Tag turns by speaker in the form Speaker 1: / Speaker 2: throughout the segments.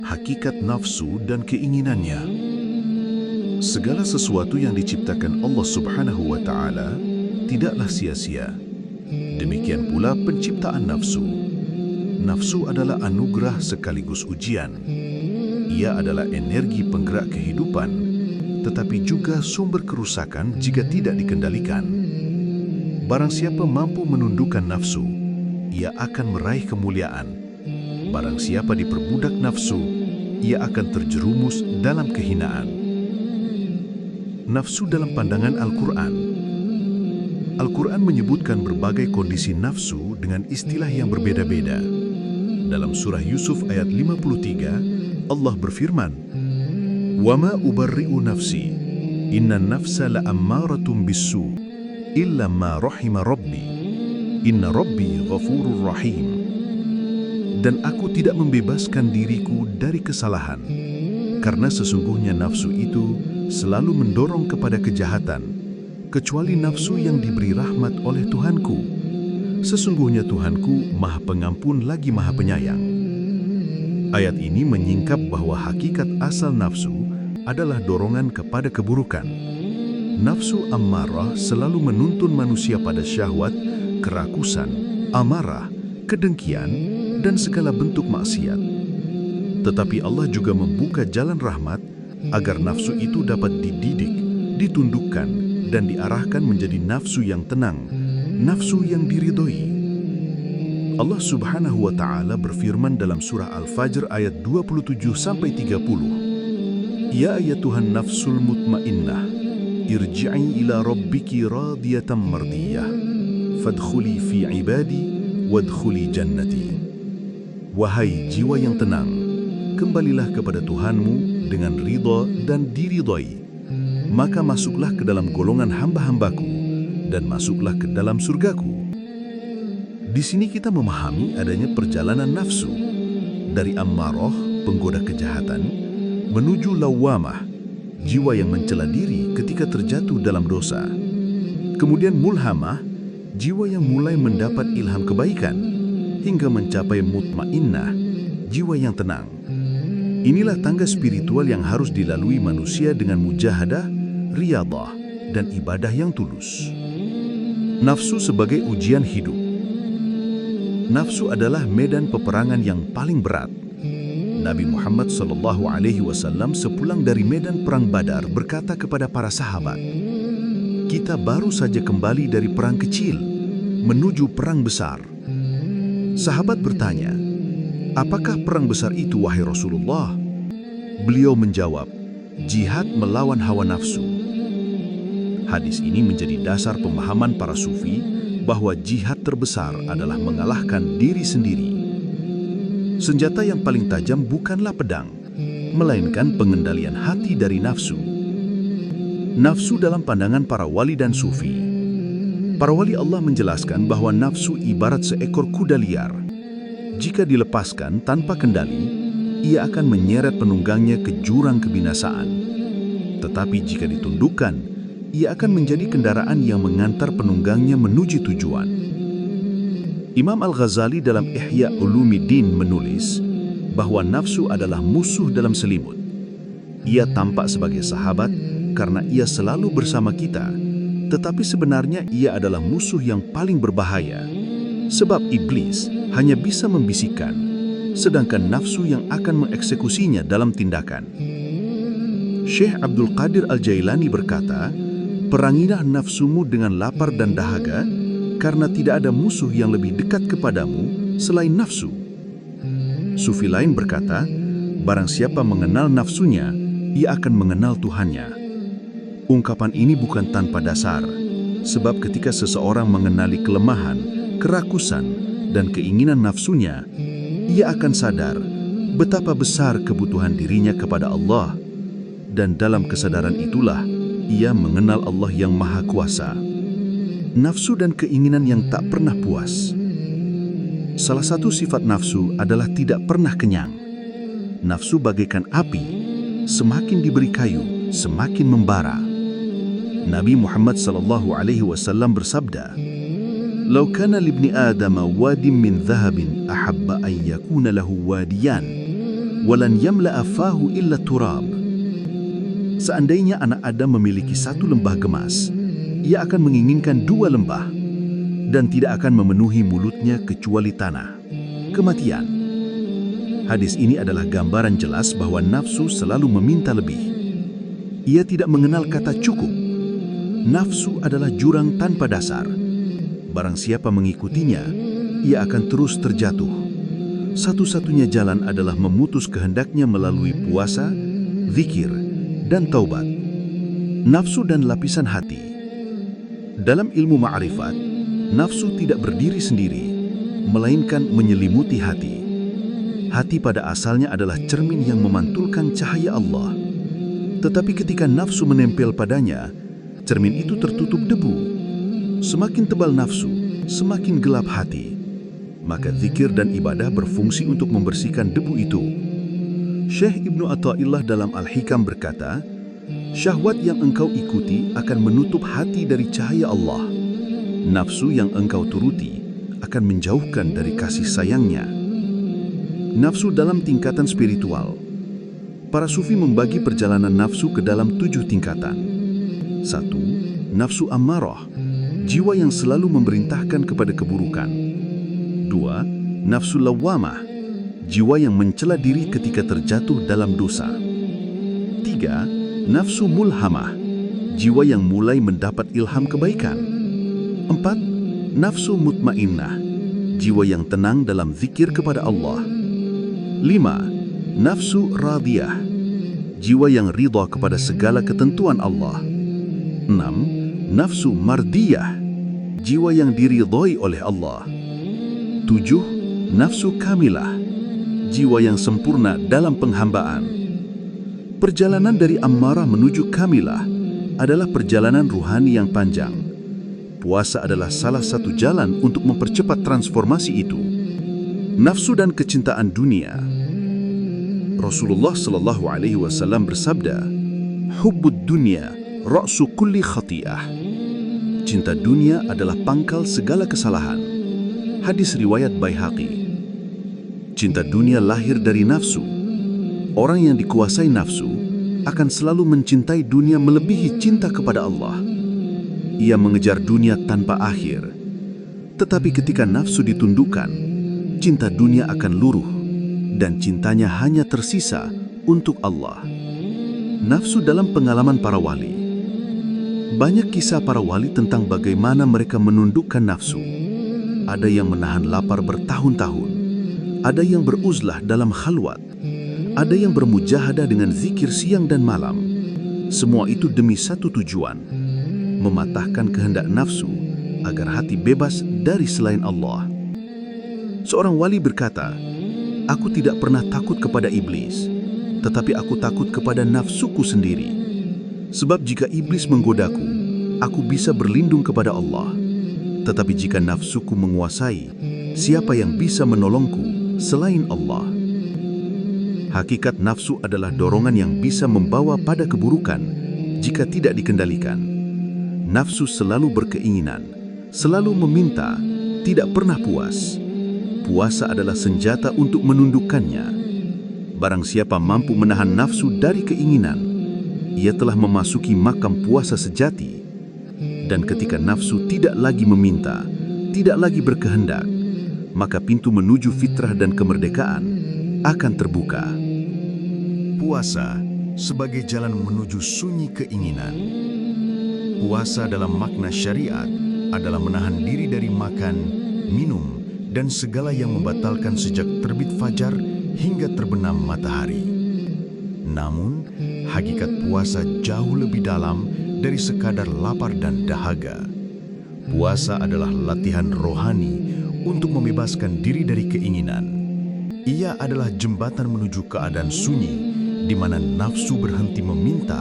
Speaker 1: hakikat nafsu dan keinginannya. Segala sesuatu yang diciptakan Allah Subhanahu wa Ta'ala tidaklah sia-sia. Demikian pula penciptaan nafsu. Nafsu adalah anugerah sekaligus ujian. Ia adalah energi penggerak kehidupan, tetapi juga sumber kerusakan jika tidak dikendalikan. Barang siapa mampu menundukkan nafsu, ia akan meraih kemuliaan. Barang siapa diperbudak nafsu, ia akan terjerumus dalam kehinaan. Nafsu dalam pandangan Al-Quran. Al-Quran menyebutkan berbagai kondisi nafsu dengan istilah yang berbeda-beda. Dalam surah Yusuf ayat 53, Allah berfirman, وَمَا أُبَرِّئُ نَفْسِي إِنَّ النَّفْسَ لَأَمَّارَةٌ بِالسُّوءِ إِلَّا مَا رَحِمَ رَبِّي إِنَّ رَبِّي غَفُورٌ رَحِيمٌ. Dan aku tidak membebaskan diriku dari kesalahan, karena sesungguhnya nafsu itu selalu mendorong kepada kejahatan, kecuali nafsu yang diberi rahmat oleh Tuhanku. Sesungguhnya Tuhanku Maha Pengampun lagi Maha Penyayang. Ayat ini menyingkap bahwa hakikat asal nafsu adalah dorongan kepada keburukan. Nafsu ammarah selalu menuntun manusia pada syahwat, kerakusan, amarah, kedengkian, dan segala bentuk maksiat. Tetapi Allah juga membuka jalan rahmat agar nafsu itu dapat dididik, ditundukkan, dan diarahkan menjadi nafsu yang tenang, nafsu yang diridhoi. Allah Subhanahu wa Ta'ala berfirman dalam surah Al-Fajr ayat 27-30, Ya ayyatuhan nafsul mutmainnah, irji'i ila rabbiki radiyatan mardiyah, fadkhuli fi ibadi, wadkhuli jannati. Wahai jiwa yang tenang, kembalilah kepada Tuhanmu dengan ridha dan diridhai, maka masuklah ke dalam golongan hamba-hambaku dan masuklah ke dalam surgaku. Di sini kita memahami adanya perjalanan nafsu dari ammarah, penggoda kejahatan, menuju lawwamah, jiwa yang mencela diri ketika terjatuh dalam dosa. Kemudian mulhamah, jiwa yang mulai mendapat ilham kebaikan, hingga mencapai mutmainnah, jiwa yang tenang. Inilah tangga spiritual yang harus dilalui manusia dengan mujahadah, riyadhah, dan ibadah yang tulus. Nafsu sebagai ujian hidup. Nafsu adalah medan peperangan yang paling berat. Nabi Muhammad SAW sepulang dari medan perang Badar berkata kepada para sahabat, "Kita baru saja kembali dari perang kecil menuju perang besar." Sahabat bertanya, "Apakah perang besar itu, wahai Rasulullah?" Beliau menjawab, "Jihad melawan hawa nafsu." Hadis ini menjadi dasar pemahaman para sufi bahwa jihad terbesar adalah mengalahkan diri sendiri. Senjata yang paling tajam bukanlah pedang, melainkan pengendalian hati dari nafsu. Nafsu dalam pandangan para wali dan sufi. Para wali Allah menjelaskan bahwa nafsu ibarat seekor kuda liar. Jika dilepaskan tanpa kendali, ia akan menyeret penunggangnya ke jurang kebinasaan. Tetapi jika ditundukkan, ia akan menjadi kendaraan yang mengantar penunggangnya menuju tujuan. Imam Al-Ghazali dalam Ihya Ulumiddin menulis bahwa nafsu adalah musuh dalam selimut. Ia tampak sebagai sahabat karena ia selalu bersama kita, tetapi sebenarnya ia adalah musuh yang paling berbahaya. Sebab iblis hanya bisa membisikkan, sedangkan nafsu yang akan mengeksekusinya dalam tindakan. Syekh Abdul Qadir Al-Jailani berkata, "Perangilah nafsumu dengan lapar dan dahaga, karena tidak ada musuh yang lebih dekat kepadamu selain nafsu." Sufi lain berkata, "Barang siapa mengenal nafsunya, ia akan mengenal Tuhannya." Ungkapan ini bukan tanpa dasar, sebab ketika seseorang mengenali kelemahan, kerakusan, dan keinginan nafsunya, ia akan sadar betapa besar kebutuhan dirinya kepada Allah, dan dalam kesadaran itulah ia mengenal Allah yang Maha Kuasa. Nafsu dan keinginan yang tak pernah puas. Salah satu sifat nafsu adalah tidak pernah kenyang. Nafsu bagaikan api, semakin diberi kayu, semakin membara. Nabi Muhammad SAW bersabda, "Lau kana libni Adam wadim min dhahabin ahabba an yakuna lahu wadiyan, walan yamla'a fahu illa turab. Seandainya anak Adam memiliki satu lembah gemas, ia akan menginginkan dua lembah dan tidak akan memenuhi mulutnya kecuali tanah. Kematian. Hadis ini adalah gambaran jelas bahwa nafsu selalu meminta lebih. Ia tidak mengenal kata cukup. Nafsu adalah jurang tanpa dasar. Barang siapa mengikutinya, ia akan terus terjatuh. Satu-satunya jalan adalah memutus kehendaknya melalui puasa, zikir, dan taubat. Nafsu dan lapisan hati. Dalam ilmu ma'rifat, nafsu tidak berdiri sendiri, melainkan menyelimuti hati. Hati pada asalnya adalah cermin yang memantulkan cahaya Allah. Tetapi ketika nafsu menempel padanya, cermin itu tertutup debu. Semakin tebal nafsu, semakin gelap hati. Maka zikir dan ibadah berfungsi untuk membersihkan debu itu. Syekh Ibnu Athaillah dalam Al-Hikam berkata, syahwat yang engkau ikuti akan menutup hati dari cahaya Allah. Nafsu yang engkau turuti akan menjauhkan dari kasih sayangnya. Nafsu dalam tingkatan spiritual. Para sufi membagi perjalanan nafsu ke dalam 7 tingkatan. 1. Nafsu ammarah, jiwa yang selalu memerintahkan kepada keburukan. 2. Nafsu lawwamah, jiwa yang mencela diri ketika terjatuh dalam dosa. 3. Nafsu mulhamah, jiwa yang mulai mendapat ilham kebaikan. 4. Nafsu mutmainnah, jiwa yang tenang dalam zikir kepada Allah. 5. Nafsu radiyah, jiwa yang ridha kepada segala ketentuan Allah. 6. Nafsu mardiyah, jiwa yang diridhai oleh Allah. 7. Nafsu kamilah, jiwa yang sempurna dalam penghambaan. Perjalanan dari ammarah menuju kamilah adalah perjalanan ruhani yang panjang. Puasa adalah salah satu jalan untuk mempercepat transformasi itu. Nafsu dan kecintaan dunia. Rasulullah Shallallahu Alaihi Wasallam bersabda, "Hubbud dunya ra'su kulli khati'ah." Cinta dunia adalah pangkal segala kesalahan. Hadis riwayat Baihaqi. Cinta dunia lahir dari nafsu. Orang yang dikuasai nafsu akan selalu mencintai dunia melebihi cinta kepada Allah. Ia mengejar dunia tanpa akhir. Tetapi ketika nafsu ditundukkan, cinta dunia akan luruh dan cintanya hanya tersisa untuk Allah. Nafsu dalam pengalaman para wali. Banyak kisah para wali tentang bagaimana mereka menundukkan nafsu. Ada yang menahan lapar bertahun-tahun. Ada yang beruzlah dalam khalwat. Ada yang bermujahadah dengan zikir siang dan malam. Semua itu demi satu tujuan, mematahkan kehendak nafsu agar hati bebas dari selain Allah. Seorang wali berkata, "Aku tidak pernah takut kepada iblis, tetapi aku takut kepada nafsuku sendiri. Sebab jika iblis menggodaku, aku bisa berlindung kepada Allah. Tetapi jika nafsuku menguasai, siapa yang bisa menolongku selain Allah?" Hakikat nafsu adalah dorongan yang bisa membawa pada keburukan jika tidak dikendalikan. Nafsu selalu berkeinginan, selalu meminta, tidak pernah puas. Puasa adalah senjata untuk menundukkannya. Barang siapa mampu menahan nafsu dari keinginan, ia telah memasuki makam puasa sejati. Dan ketika nafsu tidak lagi meminta, tidak lagi berkehendak, maka pintu menuju fitrah dan kemerdekaan akan terbuka. Puasa sebagai jalan menuju sunyi keinginan. Puasa dalam makna syariat adalah menahan diri dari makan, minum, dan segala yang membatalkan sejak terbit fajar hingga terbenam matahari. Namun, hakikat puasa jauh lebih dalam dari sekadar lapar dan dahaga. Puasa adalah latihan rohani untuk membebaskan diri dari keinginan. Ia adalah jembatan menuju keadaan sunyi, di mana nafsu berhenti meminta,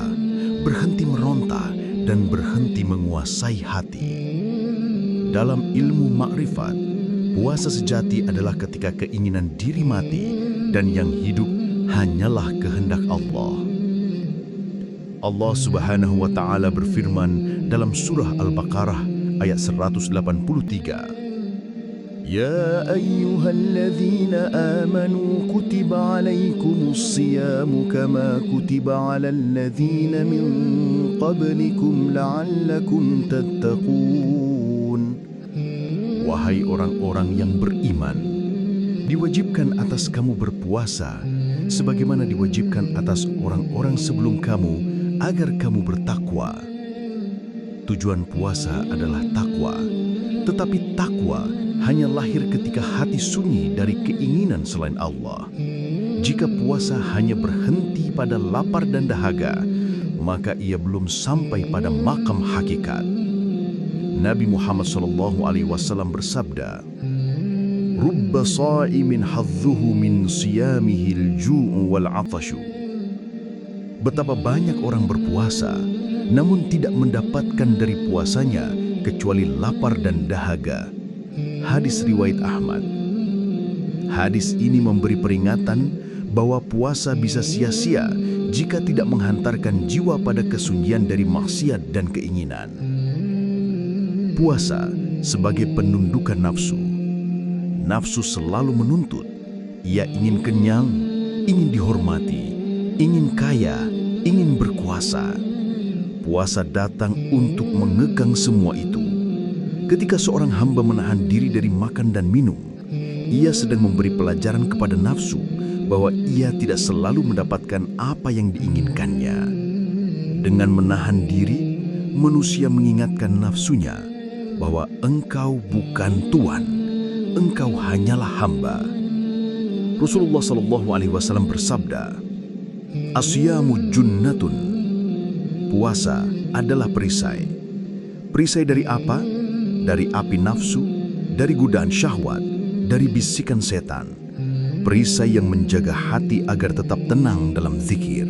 Speaker 1: berhenti meronta, dan berhenti menguasai hati. Dalam ilmu makrifat, puasa sejati adalah ketika keinginan diri mati dan yang hidup hanyalah kehendak Allah. Allah Subhanahu wa Ta'ala berfirman dalam surah Al-Baqarah ayat 183, يا أيها الذين آمنوا كتب عليكم الصيام كما كتب على الذين من قبلكم لعلكم تتقون. Wahai orang-orang yang beriman, diwajibkan atas kamu berpuasa sebagaimana diwajibkan atas orang-orang sebelum kamu agar kamu bertakwa. Tujuan puasa adalah takwa, tetapi takwa hanya lahir ketika hati sunyi dari keinginan selain Allah. Jika puasa hanya berhenti pada lapar dan dahaga, maka ia belum sampai pada makam hakikat. Nabi Muhammad SAW bersabda, "Rubba sha'imin hadzuhu min siyamihil ju'u wal 'atashu." Betapa banyak orang berpuasa, namun tidak mendapatkan dari puasanya kecuali lapar dan dahaga. Hadis riwayat Ahmad. Hadis ini memberi peringatan bahwa puasa bisa sia-sia jika tidak menghantarkan jiwa pada kesunyian dari maksiat dan keinginan. Puasa sebagai penundukan nafsu. Nafsu selalu menuntut. Ia ingin kenyang, ingin dihormati, ingin kaya, ingin berkuasa. Puasa datang untuk mengekang semua itu. Ketika seorang hamba menahan diri dari makan dan minum, ia sedang memberi pelajaran kepada nafsu bahwa ia tidak selalu mendapatkan apa yang diinginkannya. Dengan menahan diri, manusia mengingatkan nafsunya bahwa engkau bukan Tuhan, engkau hanyalah hamba. Rasulullah SAW bersabda, "Asyamu junnatun." Puasa adalah perisai. Perisai dari apa? Dari api nafsu, dari godaan syahwat, dari bisikan setan. Perisai yang menjaga hati agar tetap tenang dalam zikir.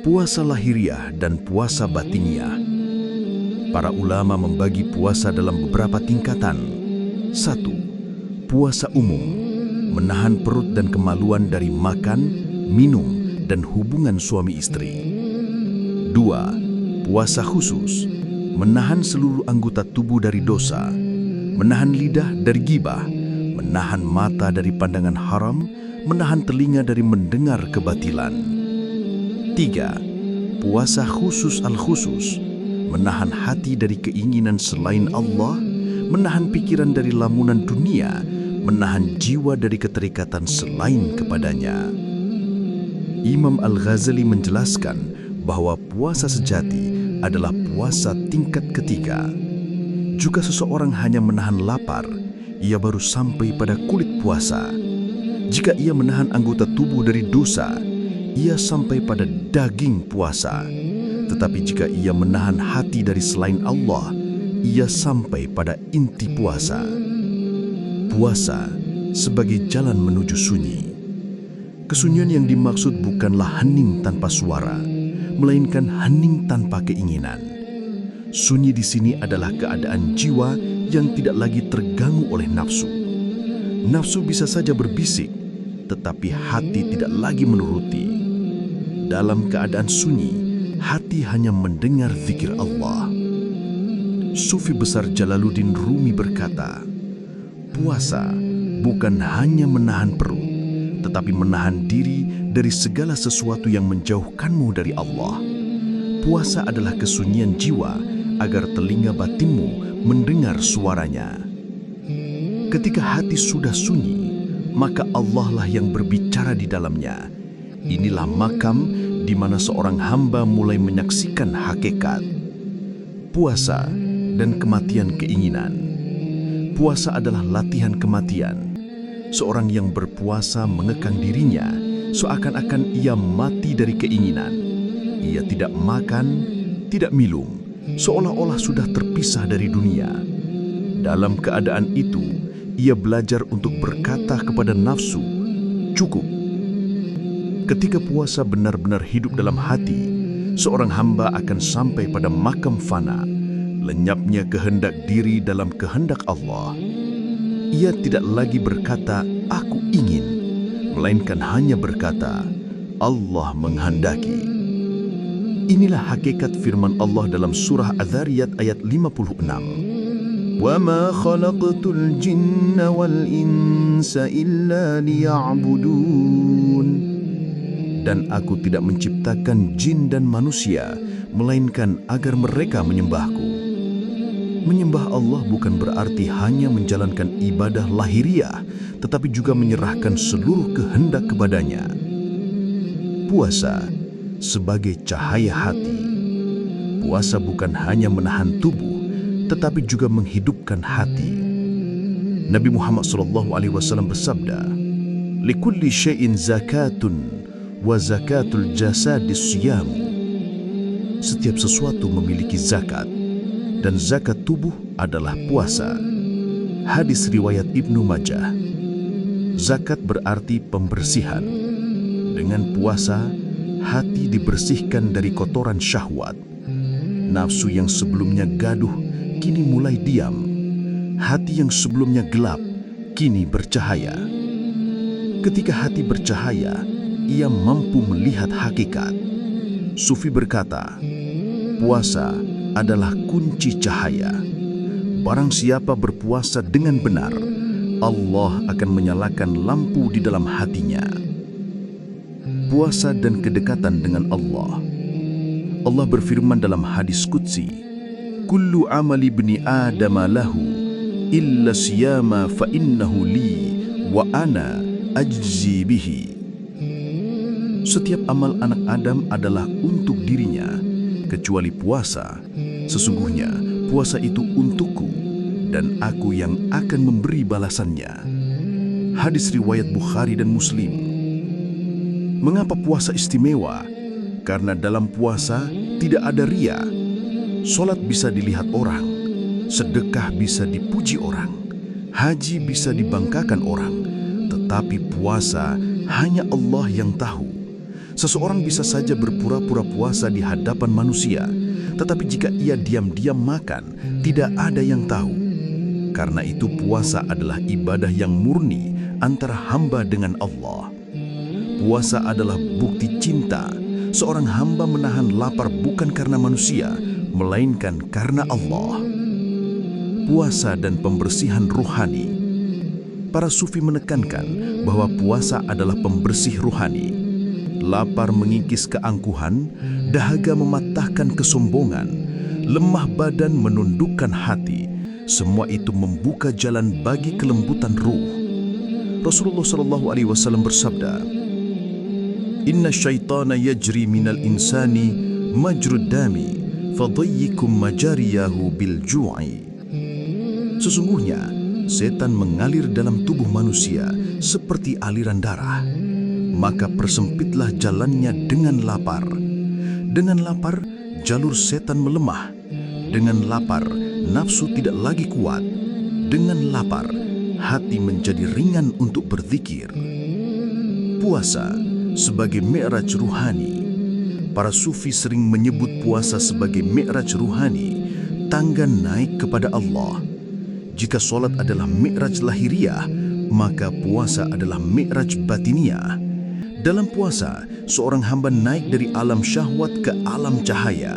Speaker 1: Puasa lahiriah dan puasa batiniah. Para ulama membagi puasa dalam beberapa tingkatan. 1. Puasa umum, menahan perut dan kemaluan dari makan, minum, dan hubungan suami istri. 2. Puasa khusus, menahan seluruh anggota tubuh dari dosa, menahan lidah dari gibah, menahan mata dari pandangan haram, menahan telinga dari mendengar kebatilan. 3. Puasa khusus al-khusus, menahan hati dari keinginan selain Allah, menahan pikiran dari lamunan dunia, menahan jiwa dari keterikatan selain kepadanya. Imam Al-Ghazali menjelaskan bahwa puasa sejati adalah puasa tingkat ketiga. Jika seseorang hanya menahan lapar, ia baru sampai pada kulit puasa. Jika ia menahan anggota tubuh dari dosa, ia sampai pada daging puasa. Tetapi jika ia menahan hati dari selain Allah, ia sampai pada inti puasa. Puasa sebagai jalan menuju sunyi. Kesunyian yang dimaksud bukanlah hening tanpa suara, melainkan hening tanpa keinginan. Sunyi di sini adalah keadaan jiwa yang tidak lagi terganggu oleh nafsu. Nafsu bisa saja berbisik, tetapi hati tidak lagi menuruti. Dalam keadaan sunyi, hati hanya mendengar zikir Allah. Sufi besar Jalaluddin Rumi berkata, puasa bukan hanya menahan perut, tetapi menahan diri dari segala sesuatu yang menjauhkanmu dari Allah. Puasa adalah kesunyian jiwa agar telinga batinmu mendengar suaranya. Ketika hati sudah sunyi, maka Allah lah yang berbicara di dalamnya. Inilah makam di mana seorang hamba mulai menyaksikan hakikat. Puasa dan kematian keinginan. Puasa adalah latihan kematian. Seorang yang berpuasa mengekang dirinya seakan-akan ia mati dari keinginan. Ia tidak makan, tidak minum, seolah-olah sudah terpisah dari dunia. Dalam keadaan itu, ia belajar untuk berkata kepada nafsu, cukup. Ketika puasa benar-benar hidup dalam hati, seorang hamba akan sampai pada makam fana, lenyapnya kehendak diri dalam kehendak Allah. Ia tidak lagi berkata, aku ingin, melainkan hanya berkata, Allah menghendaki. Inilah hakikat firman Allah dalam surah Az-Zariyat ayat 56. وَمَا خَلَقْتُ الْجِنَّ وَالْإِنسَ إِلَّا لِيَعْبُدُونَ. Dan aku tidak menciptakan jin dan manusia, melainkan agar mereka menyembahku. Menyembah Allah bukan berarti hanya menjalankan ibadah lahiriah, tetapi juga menyerahkan seluruh kehendak kepadanya. Puasa sebagai cahaya hati. Puasa bukan hanya menahan tubuh, tetapi juga menghidupkan hati. Nabi Muhammad SAW bersabda, "Likulli syai'in zakatun wa zakatul jasadi siyamu." Setiap sesuatu memiliki zakat, dan zakat tubuh adalah puasa. Hadis riwayat Ibnu Majah. Zakat berarti pembersihan. Dengan puasa, hati dibersihkan dari kotoran syahwat. Nafsu yang sebelumnya gaduh, kini mulai diam. Hati yang sebelumnya gelap, kini bercahaya. Ketika hati bercahaya, ia mampu melihat hakikat. Sufi berkata, puasa adalah kunci cahaya. Barang siapa berpuasa dengan benar, Allah akan menyalakan lampu di dalam hatinya. Puasa dan kedekatan dengan Allah. Allah berfirman dalam hadis qudsi, "Kullu amali ibni Adam lahu illa siyama fa innahu li wa ana ajzi bihi." Setiap amal anak Adam adalah untuk dirinya, kecuali puasa. Sesungguhnya puasa itu untukku, dan aku yang akan memberi balasannya. Hadis riwayat Bukhari dan Muslim. Mengapa puasa istimewa? Karena dalam puasa tidak ada riya. Solat bisa dilihat orang, sedekah bisa dipuji orang, haji bisa dibanggakan orang, tetapi puasa hanya Allah yang tahu. Seseorang bisa saja berpura-pura puasa di hadapan manusia, tetapi jika ia diam-diam makan, tidak ada yang tahu. Karena itu puasa adalah ibadah yang murni antara hamba dengan Allah. Puasa adalah bukti cinta. Seorang hamba menahan lapar bukan karena manusia, melainkan karena Allah. Puasa dan pembersihan ruhani. Para sufi menekankan bahwa puasa adalah pembersih ruhani. Lapar mengikis keangkuhan, dahaga mematahkan kesombongan, lemah badan menundukkan hati. Semua itu membuka jalan bagi kelembutan ruh. Rasulullah SAW bersabda, "Inna syaitana yajri minal insani majrud dami, fadayyikum majariyahu bil ju'i." Sesungguhnya, setan mengalir dalam tubuh manusia seperti aliran darah. Maka persempitlah jalannya dengan lapar. Dengan lapar, jalur setan melemah. Dengan lapar, nafsu tidak lagi kuat. Dengan lapar, hati menjadi ringan untuk berzikir. Puasa sebagai mi'raj ruhani. Para sufi sering menyebut puasa sebagai mi'raj ruhani, tangga naik kepada Allah. Jika solat adalah mi'raj lahiriah, maka puasa adalah mi'raj batiniah. Dalam puasa, seorang hamba naik dari alam syahwat ke alam cahaya.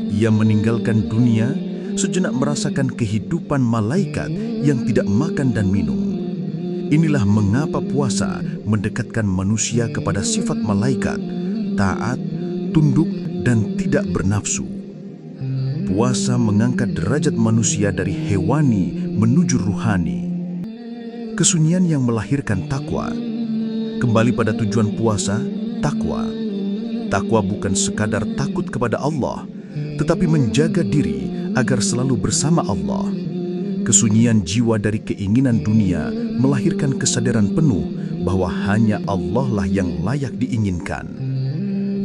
Speaker 1: Ia meninggalkan dunia, sejenak merasakan kehidupan malaikat yang tidak makan dan minum. Inilah mengapa puasa mendekatkan manusia kepada sifat malaikat, taat, tunduk, dan tidak bernafsu. Puasa mengangkat derajat manusia dari hewani menuju ruhani. Kesunyian yang melahirkan takwa. Kembali pada tujuan puasa, takwa. Takwa bukan sekadar takut kepada Allah, tetapi menjaga diri agar selalu bersama Allah. Kesunyian jiwa dari keinginan dunia melahirkan kesadaran penuh bahwa hanya Allah lah yang layak diinginkan.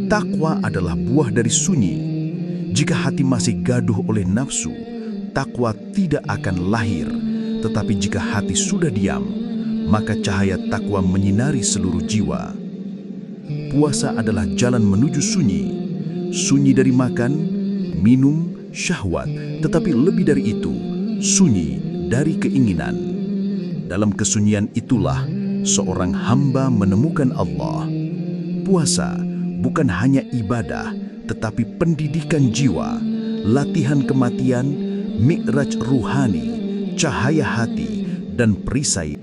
Speaker 1: Takwa adalah buah dari sunyi. Jika hati masih gaduh oleh nafsu, takwa tidak akan lahir. Tetapi jika hati sudah diam, maka cahaya takwa menyinari seluruh jiwa. Puasa adalah jalan menuju sunyi. Sunyi dari makan, minum, syahwat, tetapi lebih dari itu, sunyi dari keinginan. Dalam kesunyian itulah seorang hamba menemukan Allah. Puasa bukan hanya ibadah, tetapi pendidikan jiwa, latihan kematian, mi'raj ruhani, cahaya hati, dan perisai.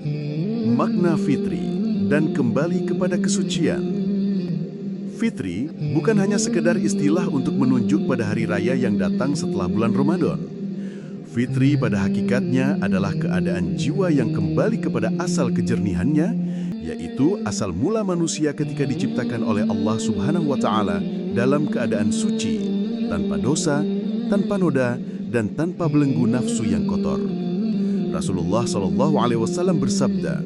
Speaker 1: Makna fitri dan kembali kepada kesucian. Fitri bukan hanya sekedar istilah untuk menunjuk pada hari raya yang datang setelah bulan Ramadan. Fitri pada hakikatnya adalah keadaan jiwa yang kembali kepada asal kejernihannya, yaitu asal mula manusia ketika diciptakan oleh Allah Subhanahu wa Ta'ala dalam keadaan suci, tanpa dosa, tanpa noda, dan tanpa belenggu nafsu yang kotor. Rasulullah SAW bersabda,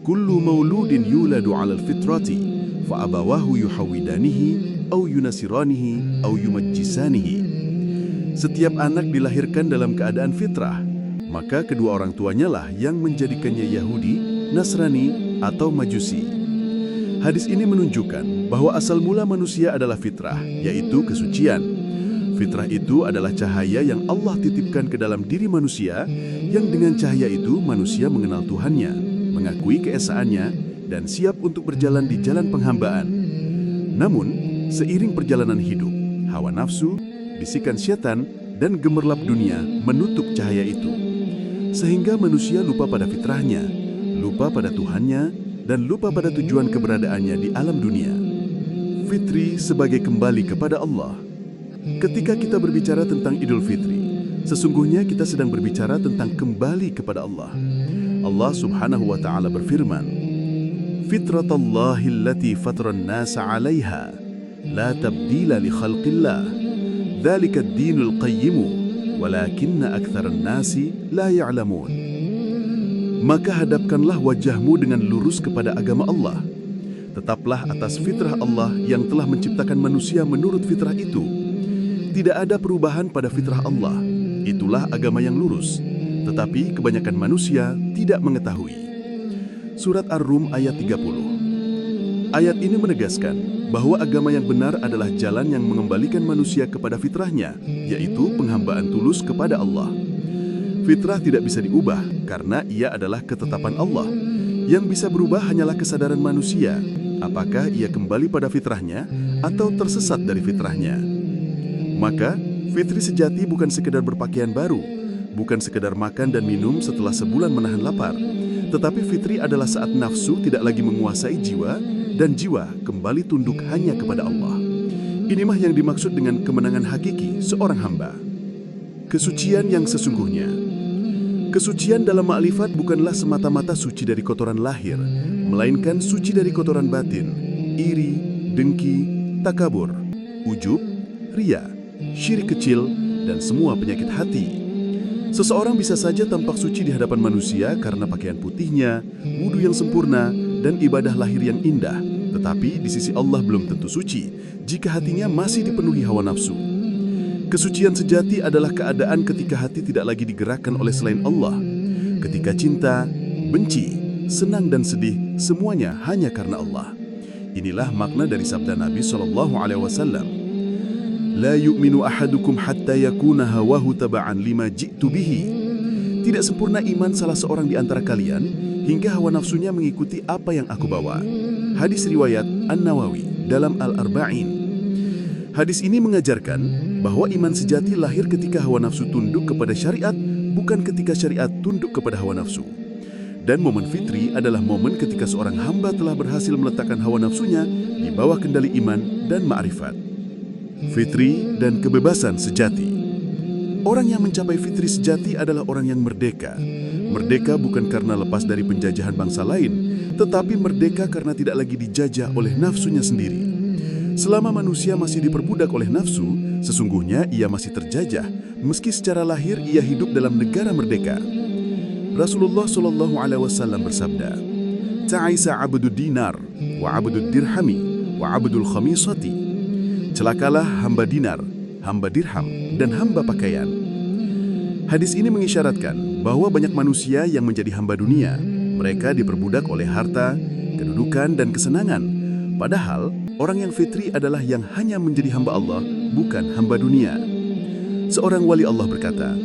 Speaker 1: "Kullu mauludin yuladu 'alal fitrati, fa abawahu yuhawidanihi, au yunasiranihi, au yumajjisanihi." Setiap anak dilahirkan dalam keadaan fitrah, maka kedua orang tuanya lah yang menjadikannya Yahudi, Nasrani, atau Majusi. Hadis ini menunjukkan bahwa asal mula manusia adalah fitrah, yaitu kesucian. Fitrah itu adalah cahaya yang Allah titipkan ke dalam diri manusia, yang dengan cahaya itu manusia mengenal Tuhannya, mengakui keesaannya, dan siap untuk berjalan di jalan penghambaan. Namun, seiring perjalanan hidup, hawa nafsu, bisikan setan, dan gemerlap dunia menutup cahaya itu. Sehingga manusia lupa pada fitrahnya, lupa pada Tuhannya, dan lupa pada tujuan keberadaannya di alam dunia. Fitri sebagai kembali kepada Allah. Ketika kita berbicara tentang Idul Fitri, sesungguhnya kita sedang berbicara tentang kembali kepada Allah. Allah Subhanahu wa Ta'ala berfirman, "Fitratallahi allati fatran nasa 'alaiha, la tabdila li khalqillah. Dzalika ad-dinul qayyim, walakinna aktsaran nasi la ya'lamun." Maka hadapkanlah wajahmu dengan lurus kepada agama Allah. Tetaplah atas fitrah Allah yang telah menciptakan manusia menurut fitrah itu. Tidak ada perubahan pada fitrah Allah. Itulah agama yang lurus. Tetapi kebanyakan manusia tidak mengetahui. Surat Ar-Rum ayat 30. Ayat ini menegaskan bahwa agama yang benar adalah jalan yang mengembalikan manusia kepada fitrahnya, yaitu penghambaan tulus kepada Allah. Fitrah tidak bisa diubah karena ia adalah ketetapan Allah. Yang bisa berubah hanyalah kesadaran manusia, apakah ia kembali pada fitrahnya atau tersesat dari fitrahnya. Maka, fitri sejati bukan sekedar berpakaian baru, bukan sekedar makan dan minum setelah sebulan menahan lapar, tetapi fitri adalah saat nafsu tidak lagi menguasai jiwa, dan jiwa kembali tunduk hanya kepada Allah. Inilah yang dimaksud dengan kemenangan hakiki seorang hamba. Kesucian yang sesungguhnya. Kesucian dalam ma'rifat bukanlah semata-mata suci dari kotoran lahir, melainkan suci dari kotoran batin, iri, dengki, takabur, ujub, riya, syirik kecil, dan semua penyakit hati. Seseorang bisa saja tampak suci di hadapan manusia karena pakaian putihnya, wudu yang sempurna, dan ibadah lahir yang indah, tetapi di sisi Allah belum tentu suci jika hatinya masih dipenuhi hawa nafsu. Kesucian sejati adalah keadaan ketika hati tidak lagi digerakkan oleh selain Allah, ketika cinta, benci, senang dan sedih semuanya hanya karena Allah. Inilah makna dari sabda Nabi SAW. La yu'minu ahadukum hatta yakuna hawahu taba'an lima ji'tu bihi. Tidak sempurna iman salah seorang di antara kalian hingga hawa nafsunya mengikuti apa yang aku bawa. Hadis riwayat An-Nawawi dalam Al-Arba'in. Hadis ini mengajarkan bahwa iman sejati lahir ketika hawa nafsu tunduk kepada syariat, bukan ketika syariat tunduk kepada hawa nafsu. Dan momen fitri adalah momen ketika seorang hamba telah berhasil meletakkan hawa nafsunya di bawah kendali iman dan ma'rifat. Fitri dan kebebasan sejati. Orang yang mencapai fitri sejati adalah orang yang merdeka. Merdeka bukan karena lepas dari penjajahan bangsa lain, tetapi merdeka karena tidak lagi dijajah oleh nafsunya sendiri. Selama manusia masih diperbudak oleh nafsu, sesungguhnya ia masih terjajah, meski secara lahir ia hidup dalam negara merdeka. Rasulullah SAW bersabda, "Ta'isa abdud dinar, wa abdud dirhami, wa abdul khamisati." Celakalah hamba dinar, hamba dirham, dan hamba pakaian. Hadis ini mengisyaratkan bahwa banyak manusia yang menjadi hamba dunia. Mereka diperbudak oleh harta, kedudukan, dan kesenangan. Padahal, orang yang fitri adalah yang hanya menjadi hamba Allah, bukan hamba dunia. Seorang wali Allah berkata,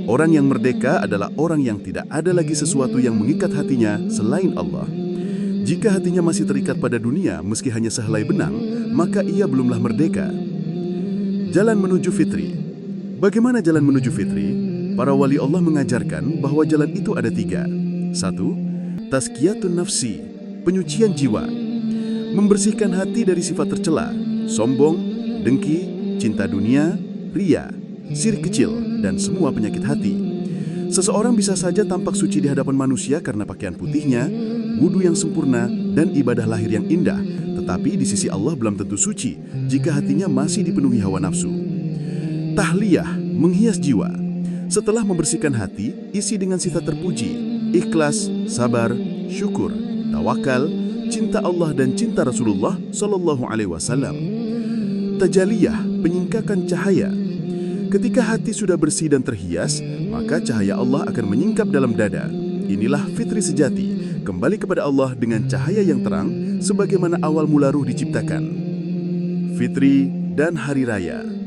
Speaker 1: orang yang merdeka adalah orang yang tidak ada lagi sesuatu yang mengikat hatinya selain Allah. Jika hatinya masih terikat pada dunia meski hanya sehelai benang, maka ia belumlah merdeka. Jalan menuju fitri. Bagaimana jalan menuju fitri? Para wali Allah mengajarkan bahwa jalan itu ada 3. 1. Tazkiyatun nafsi, penyucian jiwa. Membersihkan hati dari sifat tercela, sombong, dengki, cinta dunia, ria, syirik kecil, dan semua penyakit hati. Seseorang bisa saja tampak suci di hadapan manusia karena pakaian putihnya, wudu yang sempurna, dan ibadah lahir yang indah, tetapi di sisi Allah belum tentu suci jika hatinya masih dipenuhi hawa nafsu. Tahliyah, menghias jiwa. Setelah membersihkan hati, isi dengan sifat terpuji, ikhlas, sabar, syukur, tawakal, cinta Allah dan cinta Rasulullah Shallallahu Alaihi Wasallam. Tajaliyah, penyingkapan cahaya. Ketika hati sudah bersih dan terhias, maka cahaya Allah akan menyingkap dalam dada. Inilah fitri sejati, kembali kepada Allah dengan cahaya yang terang, sebagaimana awal mula ruh diciptakan. Fitri dan Hari Raya.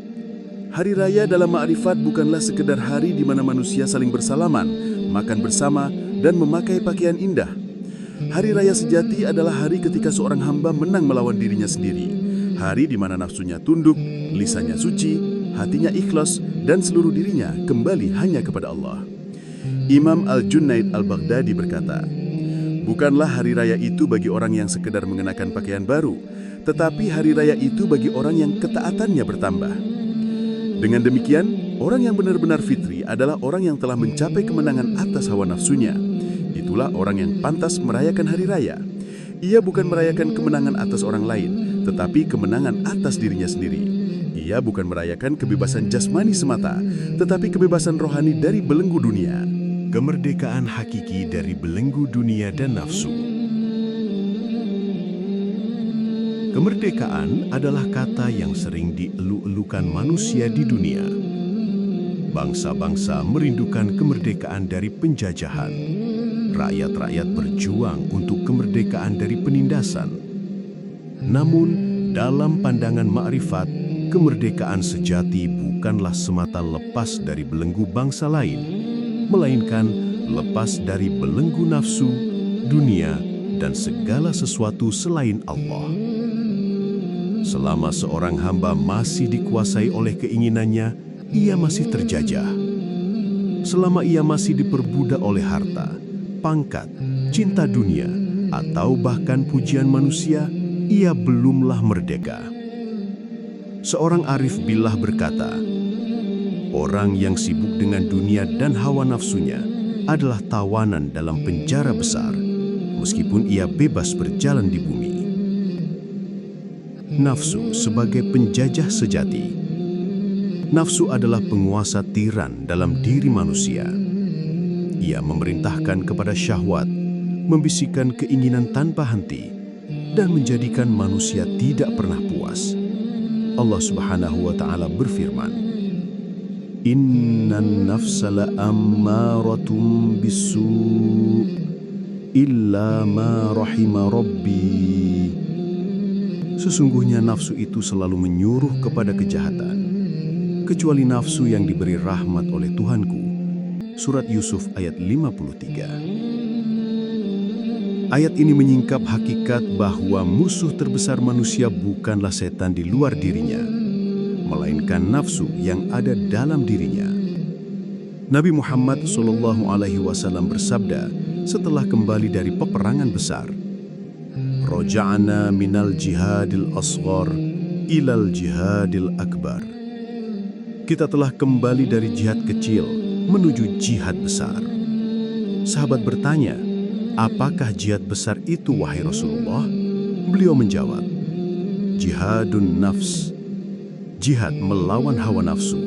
Speaker 1: Hari Raya dalam ma'rifat bukanlah sekedar hari di mana manusia saling bersalaman, makan bersama, dan memakai pakaian indah. Hari Raya sejati adalah hari ketika seorang hamba menang melawan dirinya sendiri. Hari di mana nafsunya tunduk, lisannya suci, hatinya ikhlas, dan seluruh dirinya kembali hanya kepada Allah. Imam Al-Junaid Al-Baghdadi berkata, bukanlah hari raya itu bagi orang yang sekedar mengenakan pakaian baru, tetapi hari raya itu bagi orang yang ketaatannya bertambah. Dengan demikian, orang yang benar-benar fitri adalah orang yang telah mencapai kemenangan atas hawa nafsunya. Itulah orang yang pantas merayakan hari raya. Ia bukan merayakan kemenangan atas orang lain, tetapi kemenangan atas dirinya sendiri. Ia bukan merayakan kebebasan jasmani semata, tetapi kebebasan rohani dari belenggu dunia. Kemerdekaan hakiki dari belenggu dunia dan nafsu. Kemerdekaan adalah kata yang sering dielu-elukan manusia di dunia. Bangsa-bangsa merindukan kemerdekaan dari penjajahan. Rakyat-rakyat berjuang untuk kemerdekaan dari penindasan. Namun, dalam pandangan ma'rifat, kemerdekaan sejati bukanlah semata lepas dari belenggu bangsa lain, melainkan lepas dari belenggu nafsu, dunia, dan segala sesuatu selain Allah. Selama seorang hamba masih dikuasai oleh keinginannya, ia masih terjajah. Selama ia masih diperbudak oleh harta, pangkat, cinta dunia, atau bahkan pujian manusia, ia belumlah merdeka. Seorang arif billah berkata, orang yang sibuk dengan dunia dan hawa nafsunya adalah tawanan dalam penjara besar, meskipun ia bebas berjalan di bumi. Nafsu sebagai penjajah sejati. Nafsu adalah penguasa tiran dalam diri manusia. Ia memerintahkan kepada syahwat, membisikkan keinginan tanpa henti, dan menjadikan manusia tidak pernah puas. Allah Subhanahu wa Ta'ala berfirman, Innan nafsa la'ammaratun bisu' illa ma rahima rabbi. Sesungguhnya nafsu itu selalu menyuruh kepada kejahatan, kecuali nafsu yang diberi rahmat oleh Tuhanku. Surat Yusuf ayat 53. Ayat ini menyingkap hakikat bahwa musuh terbesar manusia bukanlah setan di luar dirinya, melainkan nafsu yang ada dalam dirinya. Nabi Muhammad SAW bersabda setelah kembali dari peperangan besar, Roja'na minal jihadil asghar ilal jihadil akbar. Kita telah kembali dari jihad kecil menuju jihad besar. Sahabat bertanya, apakah jihad besar itu wahai Rasulullah? Beliau menjawab, jihadun nafs, jihad melawan hawa nafsu.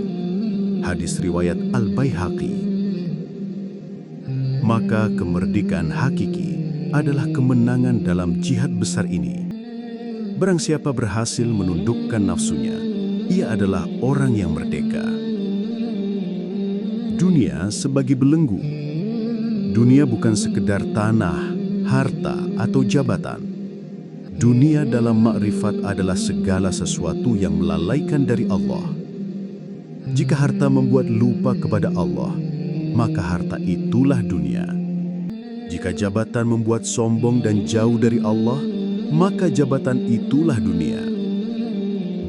Speaker 1: Hadis riwayat Al-Baihaqi. Maka kemerdekaan hakiki adalah kemenangan dalam jihad besar ini. Barang siapa berhasil menundukkan nafsunya, ia adalah orang yang merdeka. Dunia sebagai belenggu. Dunia bukan sekedar tanah, harta, atau jabatan. Dunia dalam makrifat adalah segala sesuatu yang melalaikan dari Allah. Jika harta membuat lupa kepada Allah, maka harta itulah dunia. Jika jabatan membuat sombong dan jauh dari Allah, maka jabatan itulah dunia.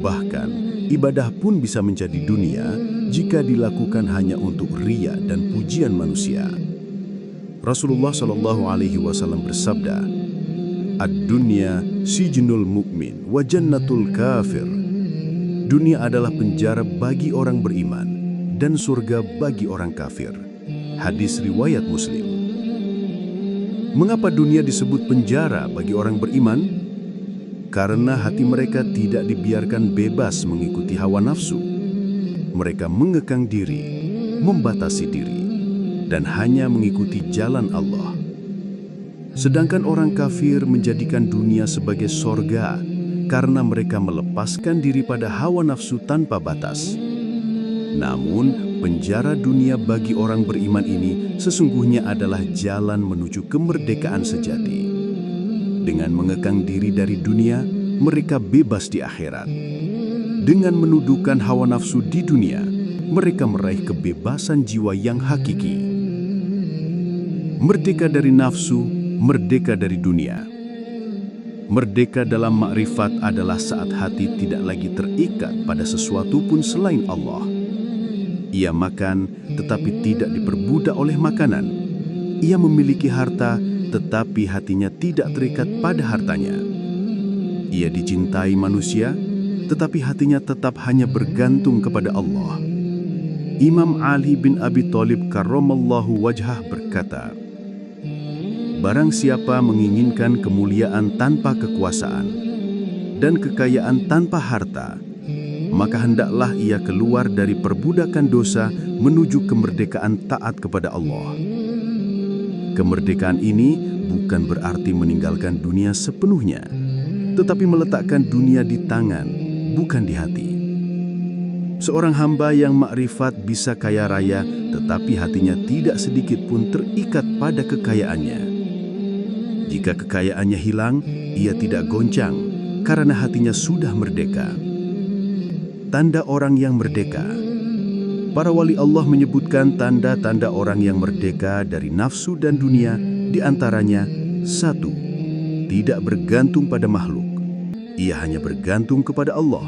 Speaker 1: Bahkan, ibadah pun bisa menjadi dunia jika dilakukan hanya untuk riya dan pujian manusia. Rasulullah SAW bersabda, "Ad-dunya sijnul mu'min wa jannatul kafir." Dunia adalah penjara bagi orang beriman dan surga bagi orang kafir. Hadis riwayat Muslim. Mengapa dunia disebut penjara bagi orang beriman? Karena hati mereka tidak dibiarkan bebas mengikuti hawa nafsu. Mereka mengekang diri, membatasi diri, dan hanya mengikuti jalan Allah. Sedangkan orang kafir menjadikan dunia sebagai sorga karena mereka melepaskan diri pada hawa nafsu tanpa batas. Namun, penjara dunia bagi orang beriman ini sesungguhnya adalah jalan menuju kemerdekaan sejati. Dengan mengekang diri dari dunia, mereka bebas di akhirat. Dengan menundukkan hawa nafsu di dunia, mereka meraih kebebasan jiwa yang hakiki. Merdeka dari nafsu, merdeka dari dunia. Merdeka dalam makrifat adalah saat hati tidak lagi terikat pada sesuatu pun selain Allah. Ia makan tetapi tidak diperbudak oleh makanan. Ia memiliki harta tetapi hatinya tidak terikat pada hartanya. Ia dicintai manusia tetapi hatinya tetap hanya bergantung kepada Allah. Imam Ali bin Abi Thalib karramallahu wajhah berkata, "Barang siapa menginginkan kemuliaan tanpa kekuasaan dan kekayaan tanpa harta, maka hendaklah ia keluar dari perbudakan dosa menuju kemerdekaan taat kepada Allah." Kemerdekaan ini bukan berarti meninggalkan dunia sepenuhnya, tetapi meletakkan dunia di tangan, bukan di hati. Seorang hamba yang makrifat bisa kaya raya, tetapi hatinya tidak sedikit pun terikat pada kekayaannya. Jika kekayaannya hilang, ia tidak goncang karena hatinya sudah merdeka. Tanda orang yang merdeka. Para wali Allah menyebutkan tanda-tanda orang yang merdeka dari nafsu dan dunia, di antaranya 1. Tidak bergantung pada makhluk. Ia hanya bergantung kepada Allah.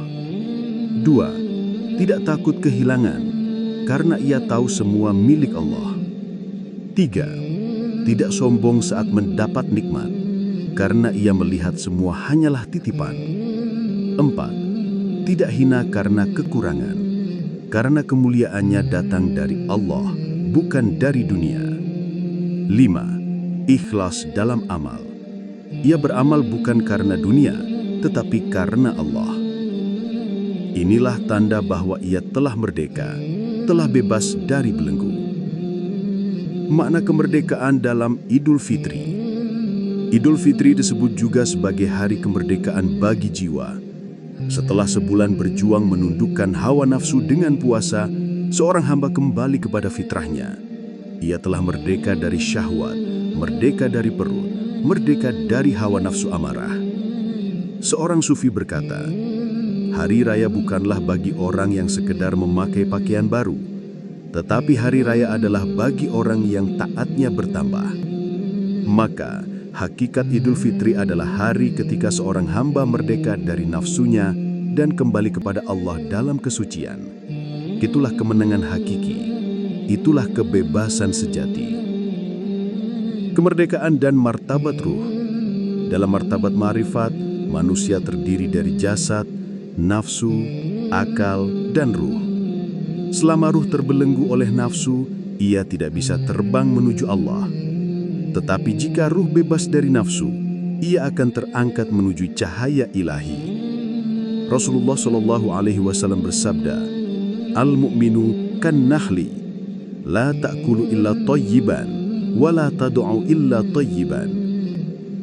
Speaker 1: 2. Tidak takut kehilangan, karena ia tahu semua milik Allah. 3. Tidak sombong saat mendapat nikmat, karena ia melihat semua hanyalah titipan. 4. Tidak hina karena kekurangan, karena kemuliaannya datang dari Allah, bukan dari dunia. 5. Ikhlas dalam amal. Ia beramal bukan karena dunia, tetapi karena Allah. Inilah tanda bahwa ia telah merdeka, telah bebas dari belenggu. Makna kemerdekaan dalam Idul Fitri. Idul Fitri disebut juga sebagai hari kemerdekaan bagi jiwa. Setelah sebulan berjuang menundukkan hawa nafsu dengan puasa, seorang hamba kembali kepada fitrahnya. Ia telah merdeka dari syahwat, merdeka dari perut, merdeka dari hawa nafsu amarah. Seorang sufi berkata, "Hari raya bukanlah bagi orang yang sekedar memakai pakaian baru, tetapi hari raya adalah bagi orang yang taatnya bertambah." Maka, hakikat Idul Fitri adalah hari ketika seorang hamba merdeka dari nafsunya dan kembali kepada Allah dalam kesucian. Itulah kemenangan hakiki. Itulah kebebasan sejati. Kemerdekaan dan martabat ruh. Dalam martabat ma'rifat, manusia terdiri dari jasad, nafsu, akal, dan ruh. Selama ruh terbelenggu oleh nafsu, ia tidak bisa terbang menuju Allah. Tetapi jika ruh bebas dari nafsu, ia akan terangkat menuju cahaya ilahi. Rasulullah SAW bersabda, "Al-mu'minu kan nahli, la ta'kulu illa tayyiban, wa la tad'u illa tayyiban."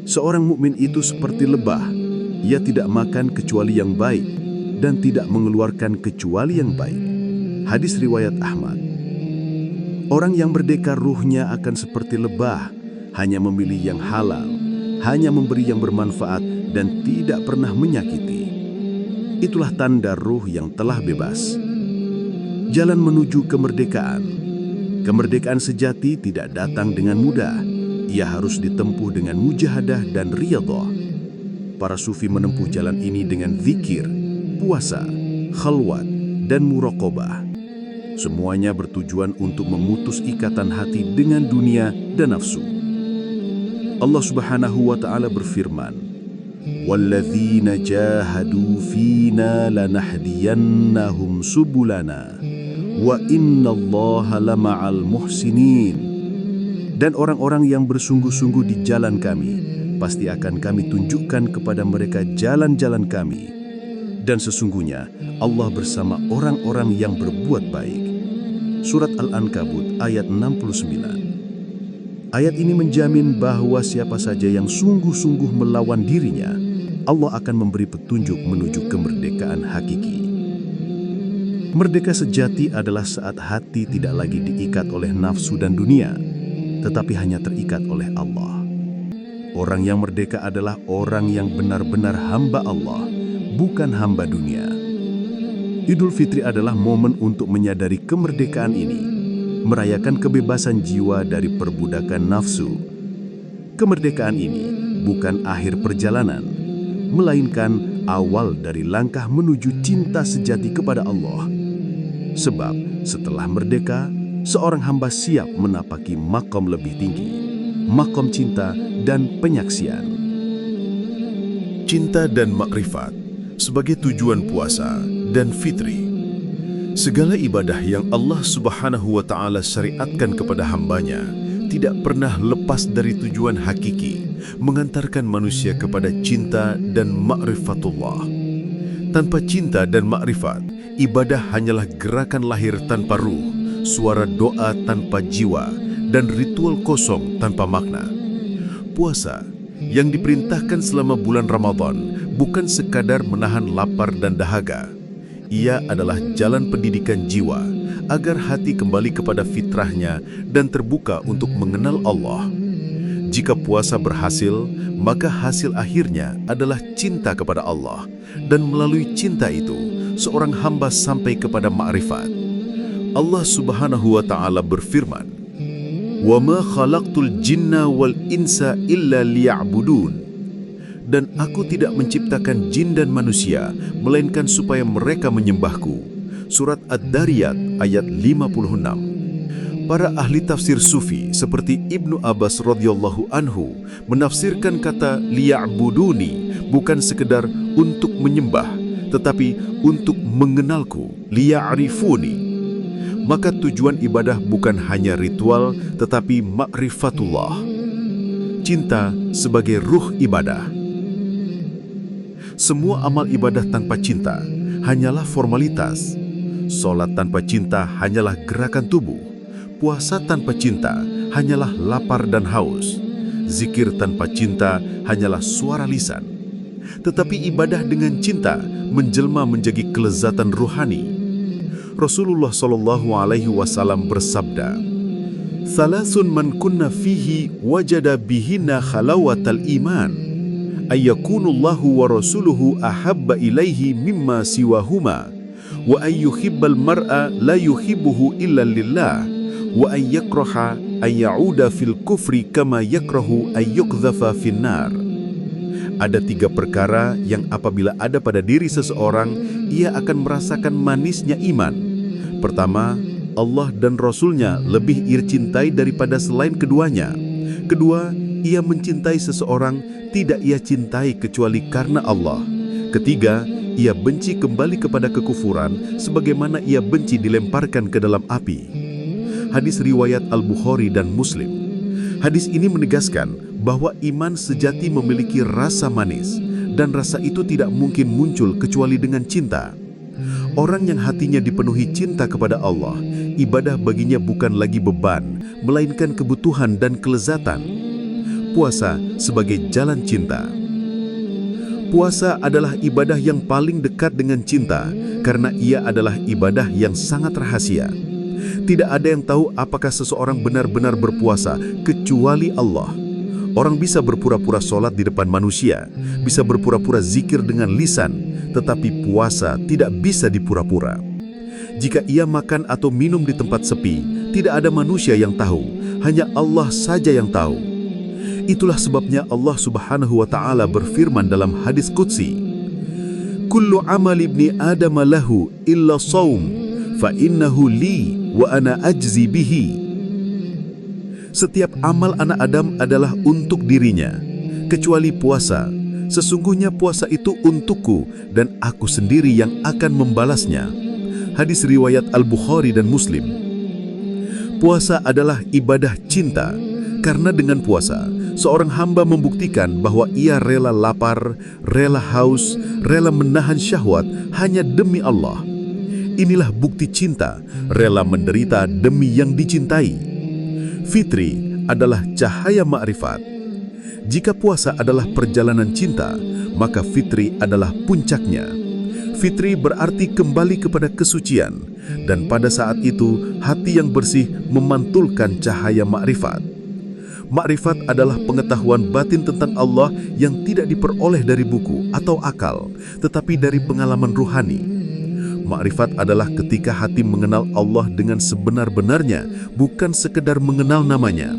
Speaker 1: Seorang mukmin itu seperti lebah, ia tidak makan kecuali yang baik dan tidak mengeluarkan kecuali yang baik. Hadis riwayat Ahmad. Orang yang merdeka ruhnya akan seperti lebah, hanya memilih yang halal, hanya memberi yang bermanfaat dan tidak pernah menyakiti. Itulah tanda ruh yang telah bebas. Jalan menuju kemerdekaan. Kemerdekaan sejati tidak datang dengan mudah. Ia harus ditempuh dengan mujahadah dan riyadhah. Para sufi menempuh jalan ini dengan zikir, puasa, khalwat, dan muraqabah. Semuanya bertujuan untuk memutus ikatan hati dengan dunia dan nafsu. Allah Subhanahu wa Ta'ala berfirman, "Walladzina jahadu fina lanahdiyannahum subulana wa innallaha lama'al muhsinin." Dan orang-orang yang bersungguh-sungguh di jalan kami, pasti akan kami tunjukkan kepada mereka jalan-jalan kami. Dan sesungguhnya Allah bersama orang-orang yang berbuat baik. Surat Al-Ankabut ayat 69. Ayat ini menjamin bahwa siapa saja yang sungguh-sungguh melawan dirinya, Allah akan memberi petunjuk menuju kemerdekaan hakiki. Merdeka sejati adalah saat hati tidak lagi diikat oleh nafsu dan dunia, tetapi hanya terikat oleh Allah. Orang yang merdeka adalah orang yang benar-benar hamba Allah, bukan hamba dunia. Idul Fitri adalah momen untuk menyadari kemerdekaan ini, merayakan kebebasan jiwa dari perbudakan nafsu. Kemerdekaan ini bukan akhir perjalanan, melainkan awal dari langkah menuju cinta sejati kepada Allah. Sebab setelah merdeka, seorang hamba siap menapaki maqam lebih tinggi, maqam cinta dan penyaksian. Cinta dan makrifat sebagai tujuan puasa dan fitri. Segala ibadah yang Allah Subhanahu wa Ta'ala syariatkan kepada hambanya tidak pernah lepas dari tujuan hakiki, mengantarkan manusia kepada cinta dan ma'rifatullah. Tanpa cinta dan makrifat, ibadah hanyalah gerakan lahir tanpa ruh, suara doa tanpa jiwa, dan ritual kosong tanpa makna. Puasa yang diperintahkan selama bulan Ramadan bukan sekadar menahan lapar dan dahaga. Ia adalah jalan pendidikan jiwa agar hati kembali kepada fitrahnya dan terbuka untuk mengenal Allah. Jika puasa berhasil, maka hasil akhirnya adalah cinta kepada Allah, dan melalui cinta itu, seorang hamba sampai kepada ma'rifat. Allah Subhanahu wa Ta'ala berfirman, "Wa ma khalaqtul jinna wal insa illa liya'budun." Dan aku tidak menciptakan jin dan manusia, melainkan supaya mereka menyembahku. Surat Ad-Dariyat ayat 56. Para ahli tafsir sufi seperti Ibnu Abbas radhiyallahu anhu menafsirkan kata liya'buduni bukan sekedar untuk menyembah, tetapi untuk mengenalku, liya'rifuni. Maka tujuan ibadah bukan hanya ritual, tetapi ma'rifatullah. Cinta sebagai ruh ibadah. Semua amal ibadah tanpa cinta hanyalah formalitas. Salat tanpa cinta hanyalah gerakan tubuh. Puasa tanpa cinta hanyalah lapar dan haus. Zikir tanpa cinta hanyalah suara lisan. Tetapi ibadah dengan cinta menjelma menjadi kelezatan ruhani. Rasulullah SAW bersabda, "Thalathun man kunna fihi wajada bihinna khalawatal iman. Ayyakunullahu wa rasuluhu ahabba ilaihi mimma siwahuma, wa ayyuhibbal mar'a la yuhibbuhu illa lillah, wa ayyakraha ayyauda fil kufri kama yakrahu ayyukdhafa finnar." Ada 3 perkara yang apabila ada pada diri seseorang, ia akan merasakan manisnya iman. Pertama, Allah dan Rasul-Nya lebih ia cintai daripada selain keduanya. Kedua, ia mencintai seseorang tidak ia cintai kecuali karena Allah. Ketiga, ia benci kembali kepada kekufuran sebagaimana ia benci dilemparkan ke dalam api. Hadis riwayat Al-Bukhari dan Muslim. Hadis ini menegaskan bahwa iman sejati memiliki rasa manis, dan rasa itu tidak mungkin muncul kecuali dengan cinta. Orang yang hatinya dipenuhi cinta kepada Allah, ibadah baginya bukan lagi beban, melainkan kebutuhan dan kelezatan. Puasa sebagai jalan cinta. Puasa adalah ibadah yang paling dekat dengan cinta karena ia adalah ibadah yang sangat rahasia. Tidak ada yang tahu apakah seseorang benar-benar berpuasa kecuali Allah. Orang bisa berpura-pura sholat di depan manusia, bisa berpura-pura zikir dengan lisan, tetapi puasa tidak bisa dipura-pura. Jika ia makan atau minum di tempat sepi, tidak ada manusia yang tahu, hanya Allah saja yang tahu. Itulah sebabnya Allah Subhanahu wa Ta'ala berfirman dalam hadis qudsi, "Kullu amal ibni Adam lahu illa shaum, fa innahu li wa ana ajzi bihi. Setiap amal anak Adam adalah untuk dirinya, kecuali puasa. Sesungguhnya puasa itu untukku dan aku sendiri yang akan membalasnya. Hadis riwayat Al-Bukhari dan Muslim. Puasa adalah ibadah cinta, karena dengan puasa, seorang hamba membuktikan bahwa ia rela lapar, rela haus, rela menahan syahwat hanya demi Allah. Inilah bukti cinta, rela menderita demi yang dicintai. Fitri adalah cahaya ma'rifat. Jika puasa adalah perjalanan cinta, maka fitri adalah puncaknya. Fitri berarti kembali kepada kesucian, dan pada saat itu hati yang bersih memantulkan cahaya ma'rifat. Ma'rifat adalah pengetahuan batin tentang Allah yang tidak diperoleh dari buku atau akal, tetapi dari pengalaman ruhani. Ma'rifat adalah ketika hati mengenal Allah dengan sebenar-benarnya, bukan sekedar mengenal namanya.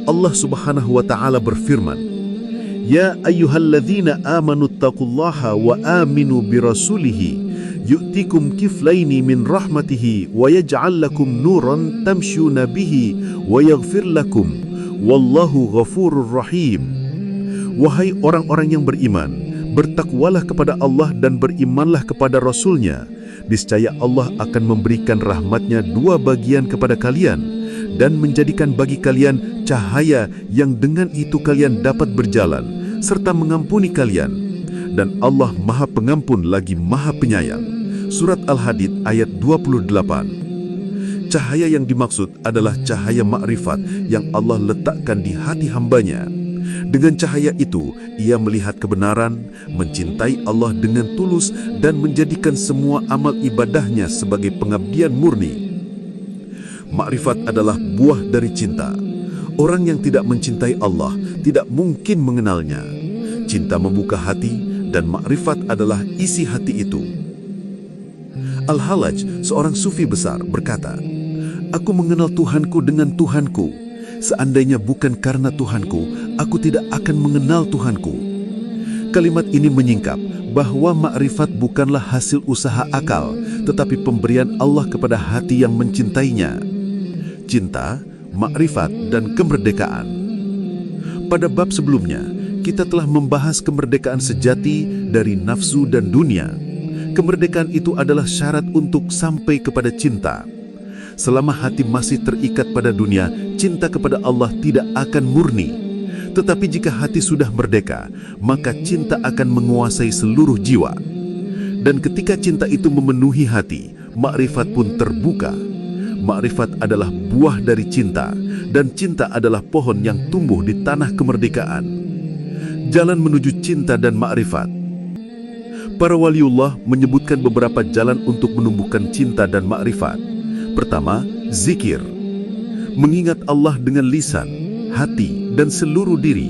Speaker 1: Allah Subhanahu wa Ta'ala berfirman, "Ya ayyuhalladzina amanu taqullaha wa aminu birasulihi yu'tikum kiflaini min rahmatihi wa yaj'al lakum nuran tamshuna bihi wa yaghfir lakum wallahu ghafurur rahim." Wahai orang-orang yang beriman, bertakwalah kepada Allah dan berimanlah kepada Rasul-Nya. Niscaya Allah akan memberikan rahmat-Nya dua bagian kepada kalian dan menjadikan bagi kalian cahaya yang dengan itu kalian dapat berjalan serta mengampuni kalian. Dan Allah Maha Pengampun lagi Maha Penyayang. Surat Al-Hadid ayat 28. Cahaya yang dimaksud adalah cahaya ma'rifat yang Allah letakkan di hati hambanya. Dengan cahaya itu, ia melihat kebenaran, mencintai Allah dengan tulus, dan menjadikan semua amal ibadahnya sebagai pengabdian murni. Ma'rifat adalah buah dari cinta. Orang yang tidak mencintai Allah tidak mungkin mengenalnya. Cinta membuka hati, dan ma'rifat adalah isi hati itu. Al-Halaj, seorang sufi besar, berkata, "Aku mengenal Tuhanku dengan Tuhanku. Seandainya bukan karena Tuhanku, aku tidak akan mengenal Tuhanku." Kalimat ini menyingkap bahwa ma'rifat bukanlah hasil usaha akal, tetapi pemberian Allah kepada hati yang mencintainya. Cinta, ma'rifat, dan kemerdekaan. Pada bab sebelumnya, kita telah membahas kemerdekaan sejati dari nafsu dan dunia. Kemerdekaan itu adalah syarat untuk sampai kepada cinta. Selama hati masih terikat pada dunia, cinta kepada Allah tidak akan murni. Tetapi jika hati sudah merdeka, maka cinta akan menguasai seluruh jiwa. Dan ketika cinta itu memenuhi hati, ma'rifat pun terbuka. Ma'rifat adalah buah dari cinta, dan cinta adalah pohon yang tumbuh di tanah kemerdekaan. Jalan menuju cinta dan ma'rifat. Para waliullah menyebutkan beberapa jalan untuk menumbuhkan cinta dan ma'rifat. Pertama, zikir. Mengingat Allah dengan lisan, hati, dan seluruh diri.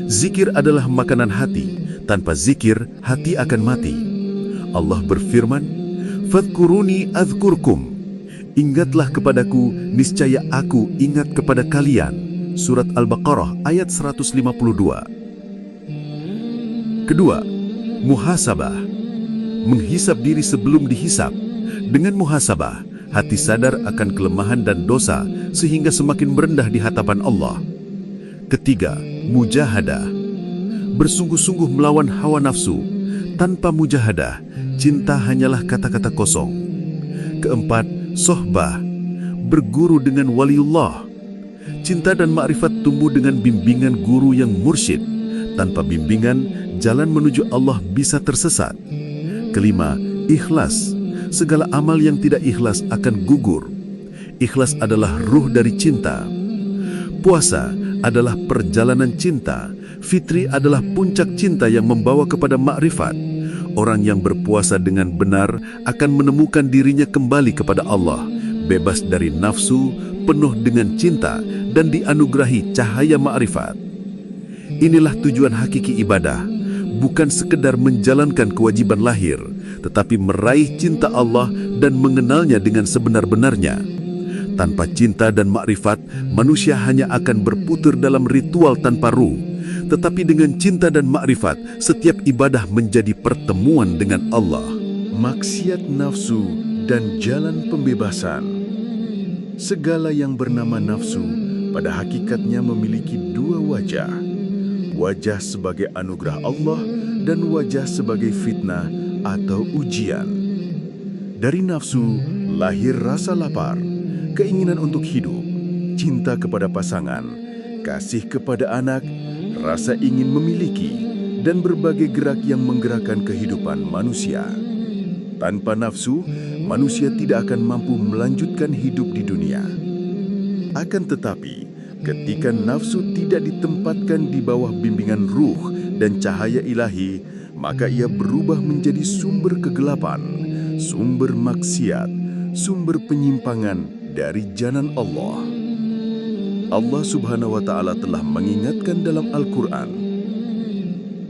Speaker 1: Zikir adalah makanan hati. Tanpa zikir, hati akan mati. Allah berfirman, "Fadhkuruni adzkurkum." Ingatlah kepadaku, niscaya aku ingat kepada kalian. Surat Al-Baqarah ayat 152. Kedua, muhasabah. Menghisap diri sebelum dihisap. Dengan muhasabah, hati sadar akan kelemahan dan dosa sehingga semakin merendah di hadapan Allah. Ketiga, mujahadah. Bersungguh-sungguh melawan hawa nafsu. Tanpa mujahadah, cinta hanyalah kata-kata kosong. Keempat, sohbah. Berguru dengan waliullah. Cinta dan ma'rifat tumbuh dengan bimbingan guru yang mursyid. Tanpa bimbingan, jalan menuju Allah bisa tersesat. Kelima, ikhlas. Segala amal yang tidak ikhlas akan gugur. Ikhlas adalah ruh dari cinta. Puasa adalah perjalanan cinta. Fitri adalah puncak cinta yang membawa kepada ma'rifat. Orang yang berpuasa dengan benar akan menemukan dirinya kembali kepada Allah, bebas dari nafsu, penuh dengan cinta, dan dianugerahi cahaya ma'rifat. Inilah tujuan hakiki ibadah, bukan sekedar menjalankan kewajiban lahir, tetapi meraih cinta Allah dan mengenalnya dengan sebenar-benarnya. Tanpa cinta dan ma'rifat, manusia hanya akan berputar dalam ritual tanpa ruh. Tetapi dengan cinta dan ma'rifat, setiap ibadah menjadi pertemuan dengan Allah. Maksiat nafsu dan jalan pembebasan. Segala yang bernama nafsu pada hakikatnya memiliki dua wajah. Wajah sebagai anugerah Allah dan wajah sebagai fitnah atau ujian. Dari nafsu lahir rasa lapar, keinginan untuk hidup, cinta kepada pasangan, kasih kepada anak, rasa ingin memiliki, dan berbagai gerak yang menggerakkan kehidupan manusia. Tanpa nafsu, manusia tidak akan mampu melanjutkan hidup di dunia. Akan tetapi, ketika nafsu tidak ditempatkan di bawah bimbingan ruh dan cahaya ilahi, maka ia berubah menjadi sumber kegelapan, sumber maksiat, sumber penyimpangan dari jalan Allah. Allah Subhanahu wa Ta'ala telah mengingatkan dalam Al-Quran,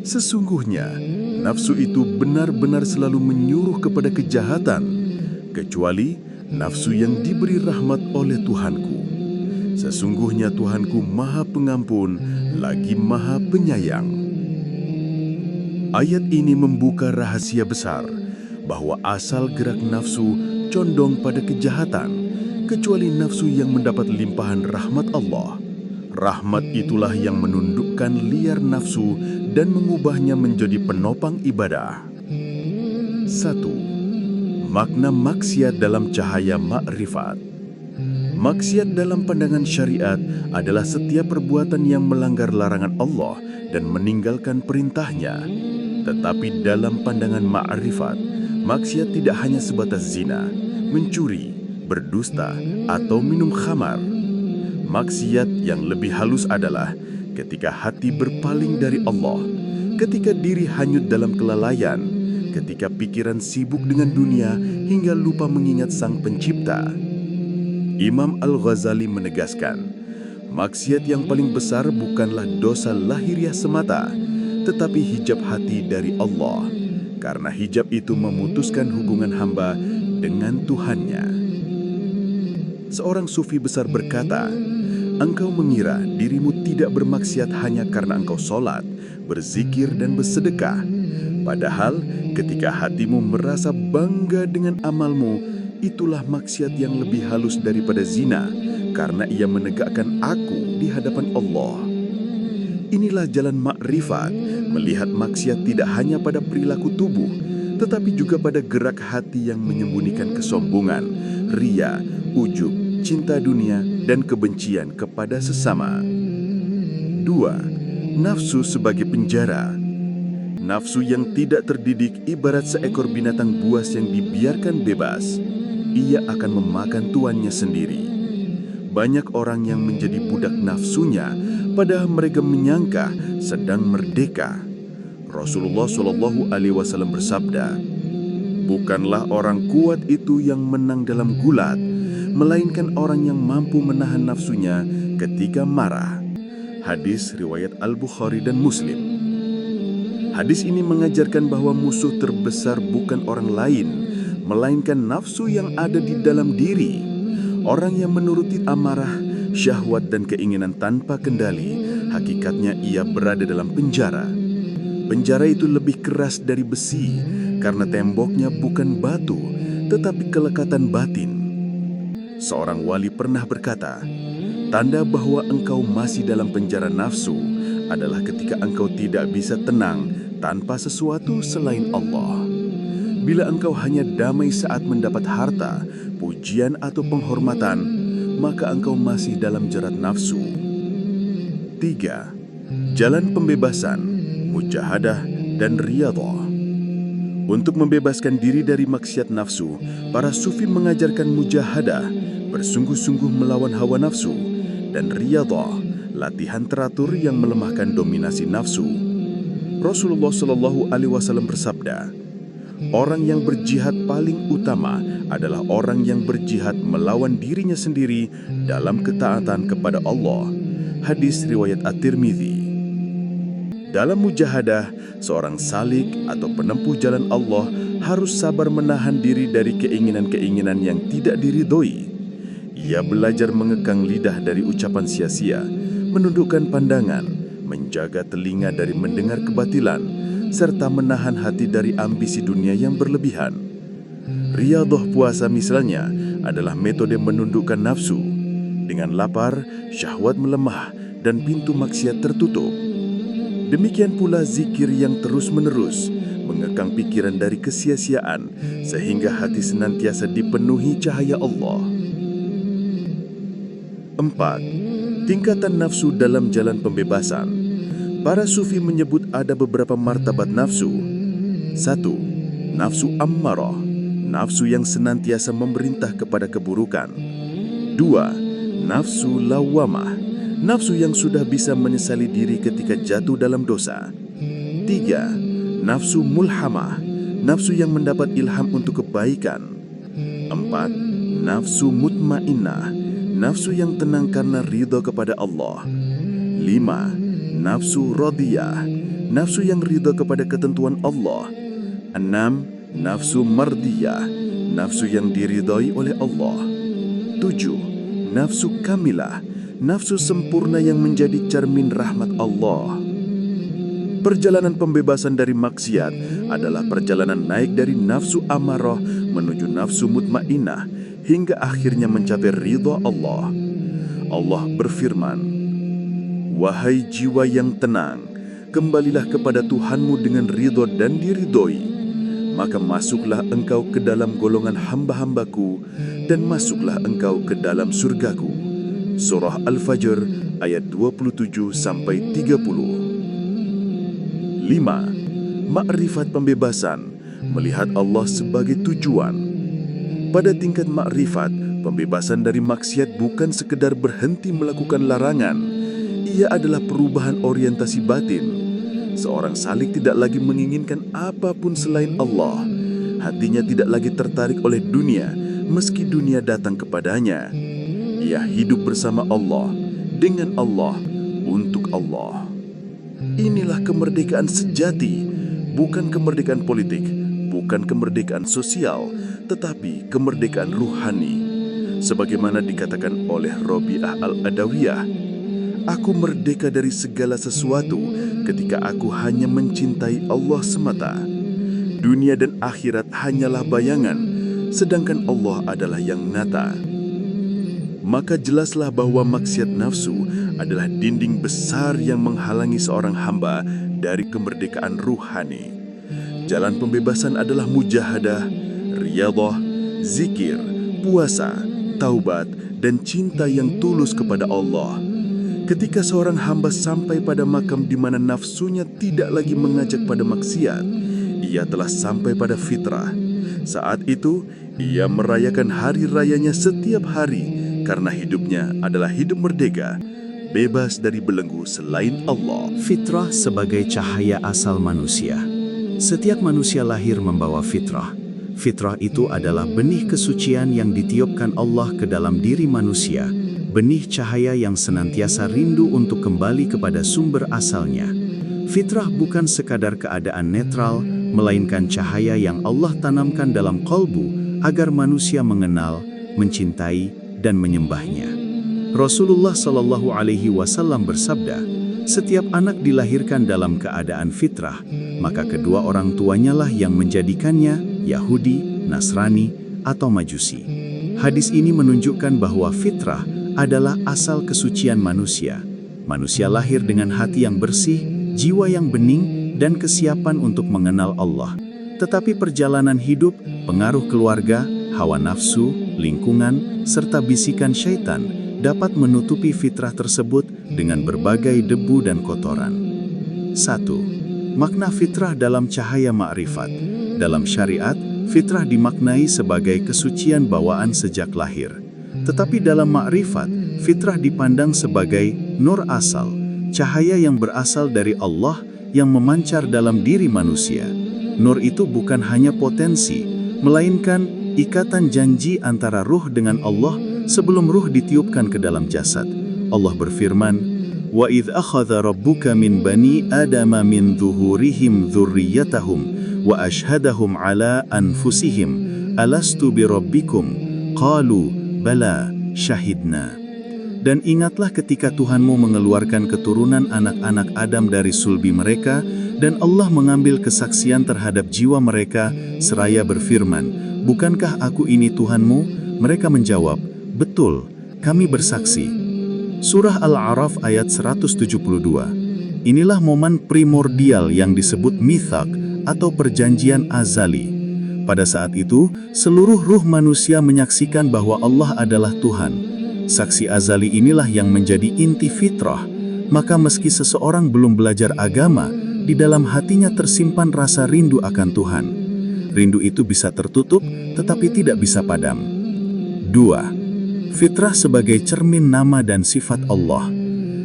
Speaker 1: sesungguhnya nafsu itu benar-benar selalu menyuruh kepada kejahatan, kecuali nafsu yang diberi rahmat oleh Tuhanku. Sesungguhnya Tuhanku Maha Pengampun, lagi Maha Penyayang. Ayat ini membuka rahasia besar bahwa asal gerak nafsu condong pada kejahatan, kecuali nafsu yang mendapat limpahan rahmat Allah. Rahmat itulah yang menundukkan liar nafsu dan mengubahnya menjadi penopang ibadah. 1. Makna maksiat dalam cahaya makrifat. Maksiat dalam pandangan syariat adalah setiap perbuatan yang melanggar larangan Allah dan meninggalkan perintahnya. Tetapi dalam pandangan makrifat, maksiat tidak hanya sebatas zina, mencuri, berdusta, atau minum khamar. Maksiat yang lebih halus adalah ketika hati berpaling dari Allah, ketika diri hanyut dalam kelalaian, ketika pikiran sibuk dengan dunia hingga lupa mengingat Sang Pencipta. Imam Al-Ghazali menegaskan, maksiat yang paling besar bukanlah dosa lahiriah semata, tetapi hijab hati dari Allah, karena hijab itu memutuskan hubungan hamba dengan Tuhannya. Seorang sufi besar berkata, engkau mengira dirimu tidak bermaksiat hanya karena engkau sholat, berzikir, dan bersedekah. Padahal ketika hatimu merasa bangga dengan amalmu, itulah maksiat yang lebih halus daripada zina, karena ia menegakkan aku di hadapan Allah. Inilah jalan makrifat, melihat maksiat tidak hanya pada perilaku tubuh, tetapi juga pada gerak hati yang menyembunyikan kesombongan, ria, ujub, cinta dunia, dan kebencian kepada sesama. 2. Nafsu sebagai penjara. Nafsu yang tidak terdidik ibarat seekor binatang buas yang dibiarkan bebas. Ia akan memakan tuannya sendiri. Banyak orang yang menjadi budak nafsunya, padahal mereka menyangka sedang merdeka. Rasulullah SAW bersabda, bukanlah orang kuat itu yang menang dalam gulat, melainkan orang yang mampu menahan nafsunya ketika marah. Hadis riwayat Al-Bukhari dan Muslim. Hadis ini mengajarkan bahwa musuh terbesar bukan orang lain, melainkan nafsu yang ada di dalam diri. Orang yang menuruti amarah, syahwat, dan keinginan tanpa kendali, hakikatnya ia berada dalam penjara. Penjara itu lebih keras dari besi, karena temboknya bukan batu, tetapi kelekatan batin. Seorang wali pernah berkata, tanda bahwa engkau masih dalam penjara nafsu adalah ketika engkau tidak bisa tenang tanpa sesuatu selain Allah. Bila engkau hanya damai saat mendapat harta, pujian, atau penghormatan, maka engkau masih dalam jerat nafsu. 3. Jalan pembebasan, mujahadah, dan riyadhah. Untuk membebaskan diri dari maksiat nafsu, para sufi mengajarkan mujahadah, bersungguh-sungguh melawan hawa nafsu, dan riyadhah, latihan teratur yang melemahkan dominasi nafsu. Rasulullah SAW bersabda, orang yang berjihad paling utama adalah orang yang berjihad melawan dirinya sendiri dalam ketaatan kepada Allah. Hadis riwayat At-Tirmidzi. Dalam mujahadah, seorang salik atau penempuh jalan Allah harus sabar menahan diri dari keinginan-keinginan yang tidak diridhoi. Ia belajar mengekang lidah dari ucapan sia-sia, menundukkan pandangan, menjaga telinga dari mendengar kebatilan, serta menahan hati dari ambisi dunia yang berlebihan. Riyadhah puasa misalnya adalah metode menundukkan nafsu. Dengan lapar, syahwat melemah dan pintu maksiat tertutup. Demikian pula zikir yang terus-menerus mengekang pikiran dari kesia-siaan sehingga hati senantiasa dipenuhi cahaya Allah. 4. Tingkatan nafsu dalam jalan pembebasan. Para sufi menyebut ada beberapa martabat nafsu. 1. Nafsu ammarah, nafsu yang senantiasa memerintah kepada keburukan. 2. Nafsu lawamah, nafsu yang sudah bisa menyesali diri ketika jatuh dalam dosa. 3. Nafsu mulhamah, nafsu yang mendapat ilham untuk kebaikan. 4. Nafsu mutmainnah, nafsu yang tenang karena ridha kepada Allah. 5. Nafsu radiyah, nafsu yang ridha kepada ketentuan Allah. 6. Nafsu mardiyah, nafsu yang diridhai oleh Allah. 7. Nafsu kamilah, nafsu sempurna yang menjadi cermin rahmat Allah. Perjalanan pembebasan dari maksiat adalah perjalanan naik dari nafsu amarah menuju nafsu mutmainnah hingga akhirnya mencapai ridha Allah. Allah berfirman, "Wahai jiwa yang tenang, kembalilah kepada Tuhanmu dengan ridha dan diridhoi. Maka masuklah engkau ke dalam golongan hamba-hambaku dan masuklah engkau ke dalam surgaku." Surah Al-Fajr ayat 27-30. 5. Makrifat pembebasan, melihat Allah sebagai tujuan. Pada tingkat makrifat, pembebasan dari maksiat bukan sekedar berhenti melakukan larangan. Ia adalah perubahan orientasi batin. Seorang salik tidak lagi menginginkan apapun selain Allah. Hatinya tidak lagi tertarik oleh dunia, meski dunia datang kepadanya. Ia hidup bersama Allah, dengan Allah, untuk Allah. Inilah kemerdekaan sejati, bukan kemerdekaan politik, bukan kemerdekaan sosial, tetapi kemerdekaan ruhani. Sebagaimana dikatakan oleh Robiah Al-Adawiyah, "Aku merdeka dari segala sesuatu ketika aku hanya mencintai Allah semata. Dunia dan akhirat hanyalah bayangan, sedangkan Allah adalah yang nyata." Maka jelaslah bahwa maksiat nafsu adalah dinding besar yang menghalangi seorang hamba dari kemerdekaan ruhani. Jalan pembebasan adalah mujahadah, riyadhah, zikir, puasa, taubat, dan cinta yang tulus kepada Allah. Ketika seorang hamba sampai pada makam di mana nafsunya tidak lagi mengajak pada maksiat, ia telah sampai pada fitrah. Saat itu, ia merayakan hari rayanya setiap hari karena hidupnya adalah hidup merdeka, bebas dari belenggu selain Allah.
Speaker 2: Fitrah sebagai cahaya asal manusia. Setiap manusia lahir membawa fitrah. Fitrah itu adalah benih kesucian yang ditiupkan Allah ke dalam diri manusia, benih cahaya yang senantiasa rindu untuk kembali kepada sumber asalnya. Fitrah bukan sekadar keadaan netral, melainkan cahaya yang Allah tanamkan dalam qalbu agar manusia mengenal, mencintai, dan menyembahnya. Rasulullah Shallallahu Alaihi Wasallam bersabda, "Setiap anak dilahirkan dalam keadaan fitrah, maka kedua orang tuanya lah yang menjadikannya Yahudi, Nasrani, atau Majusi." Hadis ini menunjukkan bahwa fitrah adalah asal kesucian manusia. Manusia lahir dengan hati yang bersih, jiwa yang bening, dan kesiapan untuk mengenal Allah. Tetapi perjalanan hidup, pengaruh keluarga, hawa nafsu, lingkungan, serta bisikan syaitan dapat menutupi fitrah tersebut dengan berbagai debu dan kotoran. 1. Makna fitrah dalam cahaya ma'rifat. Dalam syariat, fitrah dimaknai sebagai kesucian bawaan sejak lahir. Tetapi dalam ma'rifat, fitrah dipandang sebagai nur asal, cahaya yang berasal dari Allah yang memancar dalam diri manusia. Nur itu bukan hanya potensi, melainkan ikatan janji antara ruh dengan Allah sebelum ruh ditiupkan ke dalam jasad. Allah berfirman, "Wa idh akhadha rabbuka min bani adama min dhuhurihim dhurriyyatahum wa ashhadahum ala anfusihim alastu bi rabbikum qalu bala syahidna." Dan ingatlah ketika Tuhanmu mengeluarkan keturunan anak-anak Adam dari sulbi mereka Dan Allah mengambil kesaksian terhadap jiwa mereka seraya berfirman, "Bukankah aku ini Tuhanmu?" Mereka menjawab, "Betul, kami bersaksi." Surah Al-A'raf ayat 172. Inilah momen primordial yang disebut mithaq atau perjanjian azali. Pada saat itu, seluruh ruh manusia menyaksikan bahwa Allah adalah Tuhan. Saksi azali inilah yang menjadi inti fitrah. Maka meski seseorang belum belajar agama, di dalam hatinya tersimpan rasa rindu akan Tuhan. Rindu itu bisa tertutup, tetapi tidak bisa padam. 2. Fitrah sebagai cermin nama dan sifat Allah.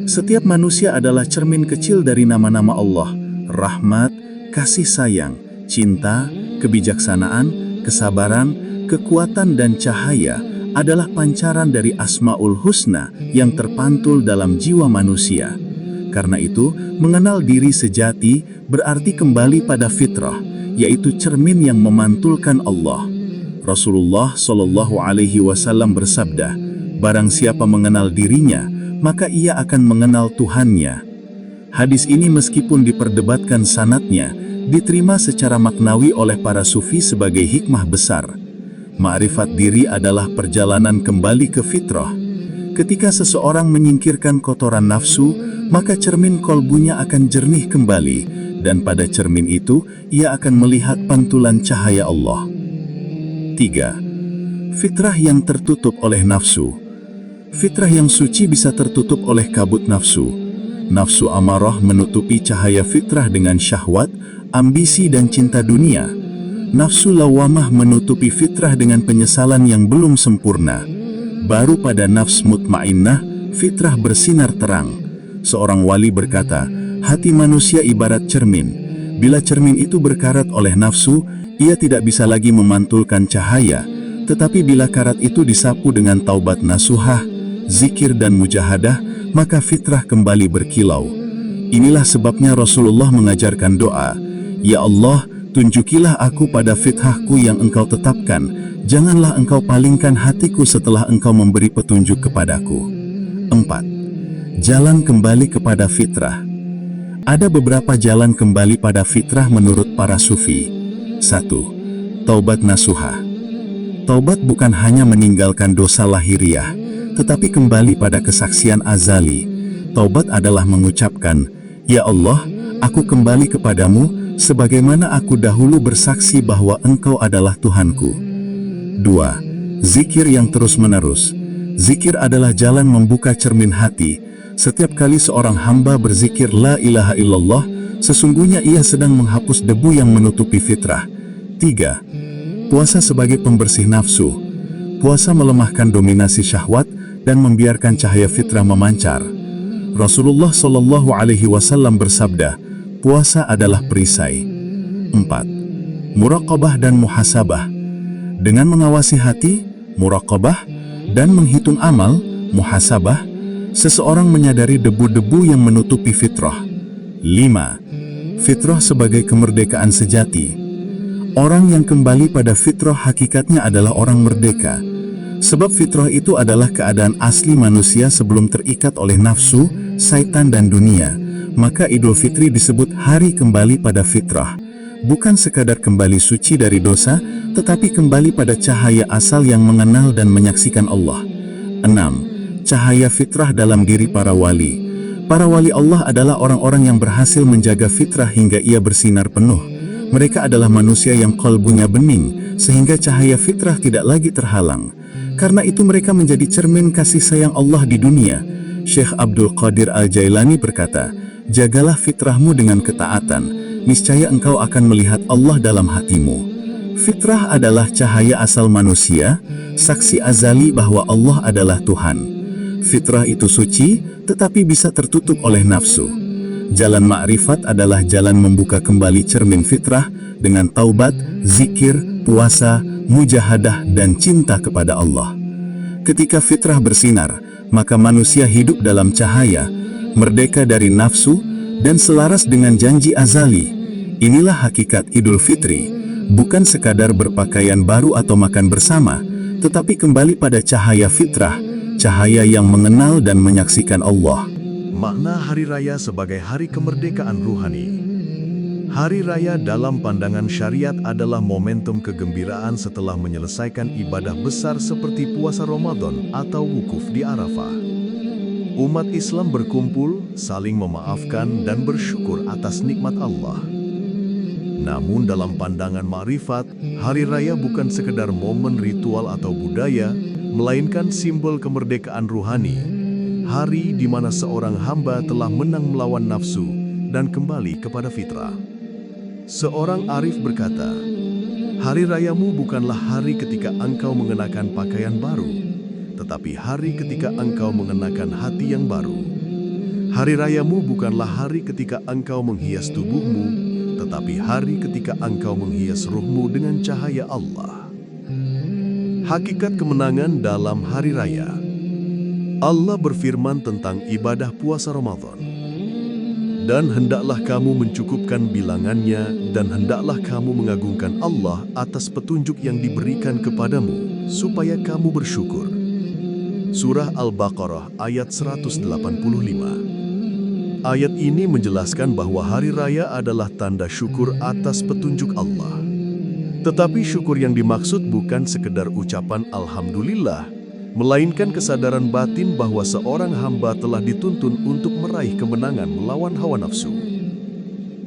Speaker 2: Setiap manusia adalah cermin kecil dari nama-nama Allah, rahmat, kasih sayang, cinta, kebijaksanaan, kesabaran, kekuatan dan cahaya adalah pancaran dari Asmaul Husna yang terpantul dalam jiwa manusia. Karena itu, mengenal diri sejati berarti kembali pada fitrah, yaitu cermin yang memantulkan Allah. Rasulullah Shallallahu Alaihi Wasallam bersabda, "Barang siapa mengenal dirinya, maka ia akan mengenal Tuhannya." Hadis ini meskipun diperdebatkan sanadnya, diterima secara maknawi oleh para sufi sebagai hikmah besar. Ma'rifat diri adalah perjalanan kembali ke fitrah. Ketika seseorang menyingkirkan kotoran nafsu, maka cermin kolbunya akan jernih kembali, dan pada cermin itu, ia akan melihat pantulan cahaya Allah. 3. Fitrah yang tertutup oleh nafsu. Fitrah yang suci bisa tertutup oleh kabut nafsu. Nafsu amarah menutupi cahaya fitrah dengan syahwat, ambisi dan cinta dunia. Nafsu lawamah menutupi fitrah dengan penyesalan yang belum sempurna. Baru pada nafs mutmainnah, fitrah bersinar terang. Seorang wali berkata, hati manusia ibarat cermin. Bila cermin itu berkarat oleh nafsu, ia tidak bisa lagi memantulkan cahaya. Tetapi bila karat itu disapu dengan taubat nasuhah, zikir dan mujahadah, maka fitrah kembali berkilau. Inilah sebabnya Rasulullah mengajarkan doa, "Ya Allah, tunjukilah aku pada fitrahku yang Engkau tetapkan, janganlah Engkau palingkan hatiku setelah Engkau memberi petunjuk kepadaku." 4. Jalan kembali kepada fitrah. Ada beberapa jalan kembali pada fitrah menurut para sufi. 1. Taubat nasuhah. Taubat bukan hanya meninggalkan dosa lahiriah, tetapi kembali pada kesaksian azali. Taubat adalah mengucapkan, "Ya Allah, aku kembali kepadamu, sebagaimana aku dahulu bersaksi bahwa Engkau adalah Tuhanku." 2. Zikir yang terus-menerus. Zikir adalah jalan membuka cermin hati. Setiap kali seorang hamba berzikir la ilaha illallah, sesungguhnya ia sedang menghapus debu yang menutupi fitrah. 3. Puasa sebagai pembersih nafsu. Puasa melemahkan dominasi syahwat dan membiarkan cahaya fitrah memancar. Rasulullah Shallallahu Alaihi Wasallam bersabda, puasa adalah perisai. 4. Muraqabah dan muhasabah. Dengan mengawasi hati, muraqabah, dan menghitung amal, muhasabah, seseorang menyadari debu-debu yang menutupi fitrah. 5. Fitrah sebagai kemerdekaan sejati. Orang yang kembali pada fitrah hakikatnya adalah orang merdeka. Sebab fitrah itu adalah keadaan asli manusia sebelum terikat oleh nafsu, syaitan dan dunia. Maka Idul Fitri disebut hari kembali pada fitrah. Bukan sekadar kembali suci dari dosa, tetapi kembali pada cahaya asal yang mengenal dan menyaksikan Allah. 6. Cahaya fitrah dalam diri para wali. Para wali Allah adalah orang-orang yang berhasil menjaga fitrah hingga ia bersinar penuh. Mereka adalah manusia yang qalbunya bening, sehingga cahaya fitrah tidak lagi terhalang. Karena itu mereka menjadi cermin kasih sayang Allah di dunia. Syekh Abdul Qadir Al-Jailani berkata, jagalah fitrahmu dengan ketaatan, niscaya engkau akan melihat Allah dalam hatimu. Fitrah adalah cahaya asal manusia, saksi azali bahwa Allah adalah Tuhan. Fitrah itu suci, tetapi bisa tertutup oleh nafsu. Jalan ma'rifat adalah jalan membuka kembali cermin fitrah dengan taubat, zikir, puasa, mujahadah, dan cinta kepada Allah. Ketika fitrah bersinar, maka manusia hidup dalam cahaya, merdeka dari nafsu, dan selaras dengan janji azali. Inilah hakikat Idul Fitri, bukan sekadar berpakaian baru atau makan bersama, tetapi kembali pada cahaya fitrah, cahaya yang mengenal dan menyaksikan Allah.
Speaker 1: Makna Hari Raya sebagai hari kemerdekaan ruhani. Hari raya dalam pandangan syariat adalah momentum kegembiraan setelah menyelesaikan ibadah besar seperti puasa Ramadan atau wukuf di Arafah. Umat Islam berkumpul, saling memaafkan dan bersyukur atas nikmat Allah. Namun dalam pandangan ma'rifat, hari raya bukan sekedar momen ritual atau budaya, melainkan simbol kemerdekaan ruhani. Hari di mana seorang hamba telah menang melawan nafsu dan kembali kepada fitrah. Seorang arif berkata, hari rayamu bukanlah hari ketika engkau mengenakan pakaian baru, tetapi hari ketika engkau mengenakan hati yang baru. Hari rayamu bukanlah hari ketika engkau menghias tubuhmu, tetapi hari ketika engkau menghias ruhmu dengan cahaya Allah. Hakikat kemenangan dalam hari raya. Allah berfirman tentang ibadah puasa Ramadan. Dan hendaklah kamu mencukupkan bilangannya, dan hendaklah kamu mengagungkan Allah atas petunjuk yang diberikan kepadamu, supaya kamu bersyukur. Surah Al-Baqarah ayat 185. Ayat ini menjelaskan bahwa hari raya adalah tanda syukur atas petunjuk Allah. Tetapi syukur yang dimaksud bukan sekedar ucapan Alhamdulillah, melainkan kesadaran batin bahwa seorang hamba telah dituntun untuk meraih kemenangan melawan hawa nafsu.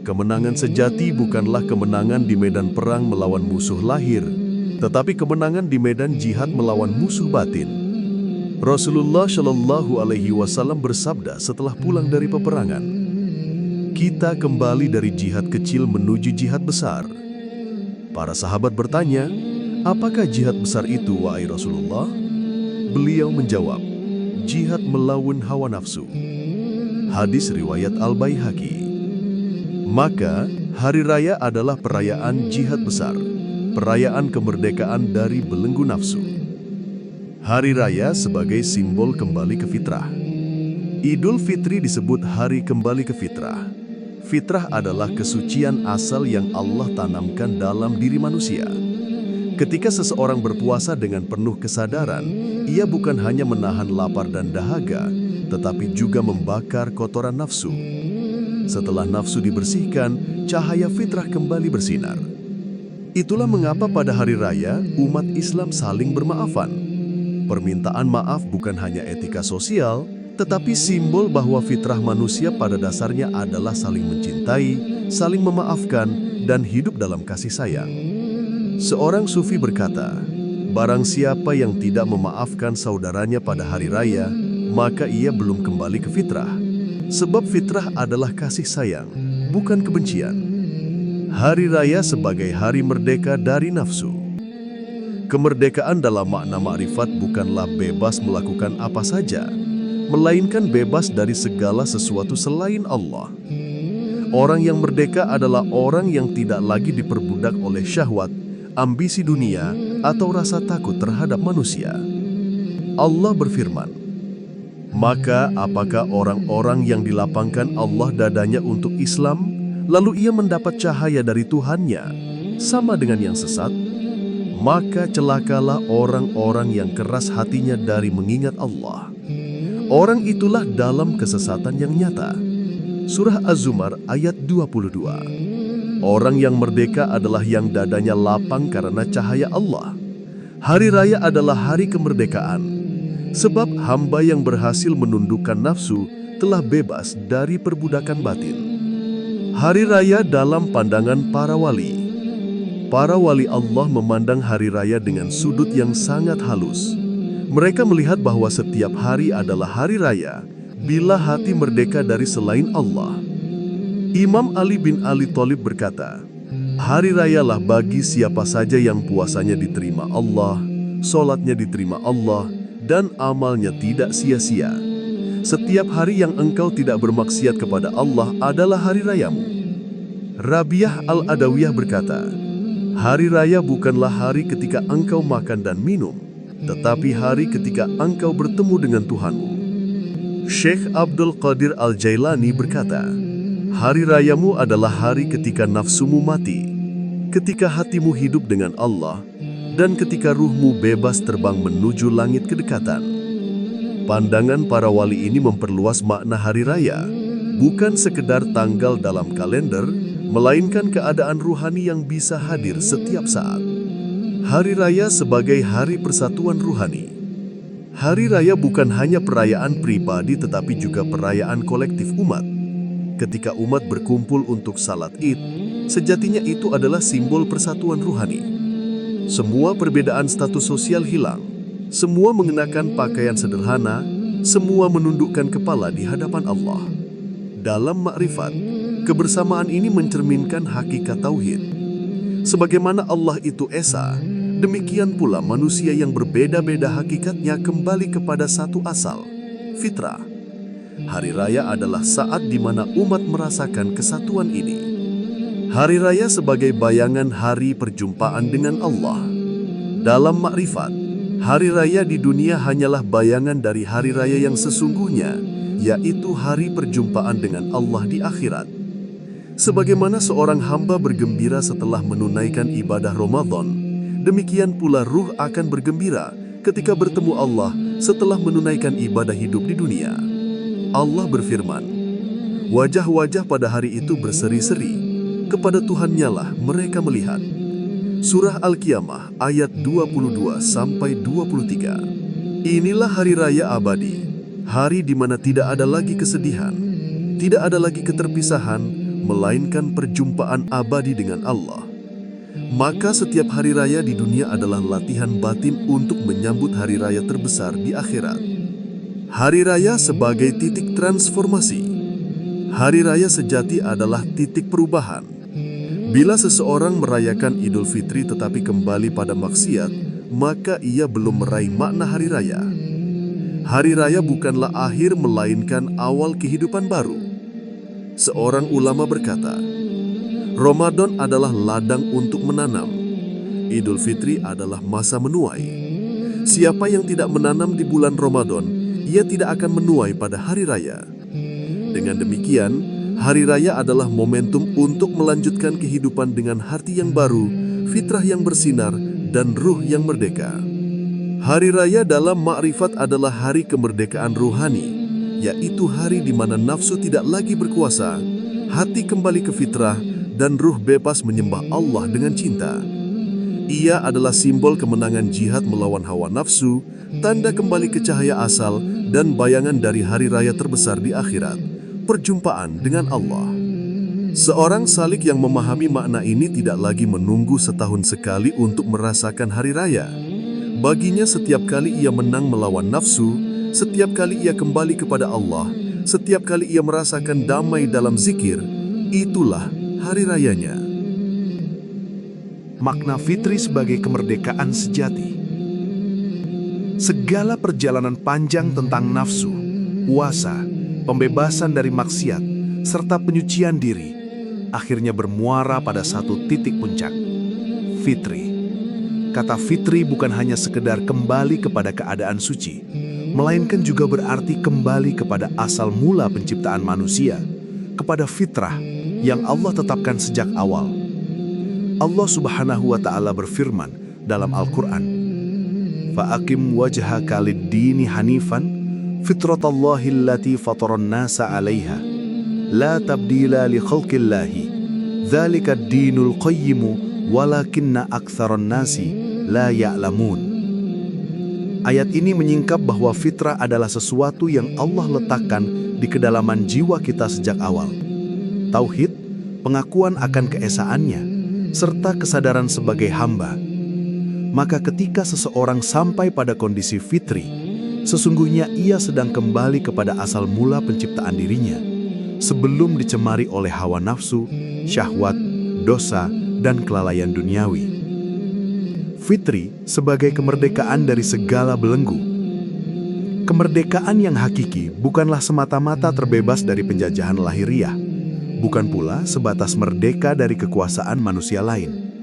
Speaker 1: Kemenangan sejati bukanlah kemenangan di medan perang melawan musuh lahir, tetapi kemenangan di medan jihad melawan musuh batin. Rasulullah Shallallahu Alaihi Wasallam bersabda setelah pulang dari peperangan, "Kita kembali dari jihad kecil menuju jihad besar." Para sahabat bertanya, "Apakah jihad besar itu, wahai Rasulullah?" Beliau menjawab, jihad melawan hawa nafsu. Hadis riwayat Al-Baihaqi. Maka, hari raya adalah perayaan jihad besar, perayaan kemerdekaan dari belenggu nafsu. Hari raya sebagai simbol kembali ke fitrah. Idul Fitri disebut hari kembali ke fitrah. Fitrah adalah kesucian asal yang Allah tanamkan dalam diri manusia. Ketika seseorang berpuasa dengan penuh kesadaran, ia bukan hanya menahan lapar dan dahaga, tetapi juga membakar kotoran nafsu. Setelah nafsu dibersihkan, cahaya fitrah kembali bersinar. Itulah mengapa pada hari raya, umat Islam saling bermaafan. Permintaan maaf bukan hanya etika sosial, tetapi simbol bahwa fitrah manusia pada dasarnya adalah saling mencintai, saling memaafkan, dan hidup dalam kasih sayang. Seorang sufi berkata, barang siapa yang tidak memaafkan saudaranya pada hari raya, maka ia belum kembali ke fitrah. Sebab fitrah adalah kasih sayang, bukan kebencian. Hari raya sebagai hari merdeka dari nafsu. Kemerdekaan dalam makna ma'rifat bukanlah bebas melakukan apa saja, melainkan bebas dari segala sesuatu selain Allah. Orang yang merdeka adalah orang yang tidak lagi diperbudak oleh syahwat, ambisi dunia, atau rasa takut terhadap manusia. Allah berfirman, maka apakah orang-orang yang dilapangkan Allah dadanya untuk Islam, lalu ia mendapat cahaya dari Tuhannya, sama dengan yang sesat? Maka celakalah orang-orang yang keras hatinya dari mengingat Allah. Orang itulah dalam kesesatan yang nyata. Surah Az-Zumar ayat 22. Orang yang merdeka adalah yang dadanya lapang karena cahaya Allah. Hari raya adalah hari kemerdekaan. Sebab hamba yang berhasil menundukkan nafsu telah bebas dari perbudakan batin. Hari raya dalam pandangan para wali. Para wali Allah memandang hari raya dengan sudut yang sangat halus. Mereka melihat bahwa setiap hari adalah hari raya bila hati merdeka dari selain Allah. Imam Ali bin Ali Thalib berkata, hari rayalah bagi siapa saja yang puasanya diterima Allah, sholatnya diterima Allah, dan amalnya tidak sia-sia. Setiap hari yang engkau tidak bermaksiat kepada Allah adalah hari rayamu. Rabiah Al-Adawiyah berkata, hari raya bukanlah hari ketika engkau makan dan minum, tetapi hari ketika engkau bertemu dengan Tuhanmu. Syekh Abdul Qadir Al-Jailani berkata, hari rayamu adalah hari ketika nafsumu mati, ketika hatimu hidup dengan Allah, dan ketika ruhmu bebas terbang menuju langit kedekatan. Pandangan para wali ini memperluas makna hari raya, bukan sekedar tanggal dalam kalender, melainkan keadaan ruhani yang bisa hadir setiap saat. Hari Raya sebagai hari persatuan ruhani. Hari Raya bukan hanya perayaan pribadi tetapi juga perayaan kolektif umat. Ketika umat berkumpul untuk salat Id, sejatinya itu adalah simbol persatuan ruhani. Semua perbedaan status sosial hilang. Semua mengenakan pakaian sederhana, semua menundukkan kepala di hadapan Allah. Dalam makrifat, kebersamaan ini mencerminkan hakikat tauhid. Sebagaimana Allah itu esa, demikian pula manusia yang berbeda-beda hakikatnya kembali kepada satu asal, fitrah. Hari Raya adalah saat di mana umat merasakan kesatuan ini. Hari Raya sebagai bayangan hari perjumpaan dengan Allah. Dalam makrifat, Hari Raya di dunia hanyalah bayangan dari Hari Raya yang sesungguhnya, yaitu hari perjumpaan dengan Allah di akhirat. Sebagaimana seorang hamba bergembira setelah menunaikan ibadah Ramadan, demikian pula ruh akan bergembira ketika bertemu Allah setelah menunaikan ibadah hidup di dunia. Allah berfirman, "Wajah-wajah pada hari itu berseri-seri, kepada Tuhannya lah mereka melihat." Surah Al-Qiyamah ayat 22-23. Inilah hari raya abadi, hari di mana tidak ada lagi kesedihan, tidak ada lagi keterpisahan, melainkan perjumpaan abadi dengan Allah. Maka setiap hari raya di dunia adalah latihan batin untuk menyambut hari raya terbesar di akhirat. Hari raya sebagai titik transformasi. Hari raya sejati adalah titik perubahan. Bila seseorang merayakan Idul Fitri tetapi kembali pada maksiat, maka ia belum meraih makna hari raya. Hari raya bukanlah akhir melainkan awal kehidupan baru. Seorang ulama berkata, Ramadan adalah ladang untuk menanam. Idul Fitri adalah masa menuai. Siapa yang tidak menanam di bulan Ramadan, ia tidak akan menuai pada hari raya. Dengan demikian, hari raya adalah momentum untuk melanjutkan kehidupan dengan hati yang baru, fitrah yang bersinar, dan ruh yang merdeka. Hari raya dalam makrifat adalah hari kemerdekaan ruhani, yaitu hari di mana nafsu tidak lagi berkuasa, hati kembali ke fitrah, dan ruh bebas menyembah Allah dengan cinta. Ia adalah simbol kemenangan jihad melawan hawa nafsu, tanda kembali ke cahaya asal, dan bayangan dari hari raya terbesar di akhirat, perjumpaan dengan Allah. Seorang salik yang memahami makna ini tidak lagi menunggu setahun sekali untuk merasakan hari raya. Baginya setiap kali ia menang melawan nafsu, setiap kali ia kembali kepada Allah, setiap kali ia merasakan damai dalam zikir, itulah hari rayanya.
Speaker 3: Makna fitri sebagai kemerdekaan sejati. Segala perjalanan panjang tentang nafsu, puasa, pembebasan dari maksiat, serta penyucian diri, akhirnya bermuara pada satu titik puncak, fitri. Kata fitri bukan hanya sekedar kembali kepada keadaan suci, melainkan juga berarti kembali kepada asal mula penciptaan manusia, kepada fitrah yang Allah tetapkan sejak awal. Allah Subhanahu wa Ta'ala berfirman dalam Al-Quran, "Fa'akim wajhaka lid-dini hanifan, fitratallahi allati fataran nasa 'alaiha, la tabdila li khalqillahi, dzalika ad-dinul qayyimu, walakinna aktsaran nasi la ya'lamun." Ayat ini menyingkap bahwa fitrah adalah sesuatu yang Allah letakkan di kedalaman jiwa kita sejak awal. Tauhid, pengakuan akan keesaannya, serta kesadaran sebagai hamba. Maka ketika seseorang sampai pada kondisi fitri, sesungguhnya ia sedang kembali kepada asal mula penciptaan dirinya, sebelum dicemari oleh hawa nafsu, syahwat, dosa, dan kelalaian duniawi. Fitri sebagai kemerdekaan dari segala belenggu. Kemerdekaan yang hakiki bukanlah semata-mata terbebas dari penjajahan lahiriah, bukan pula sebatas merdeka dari kekuasaan manusia lain.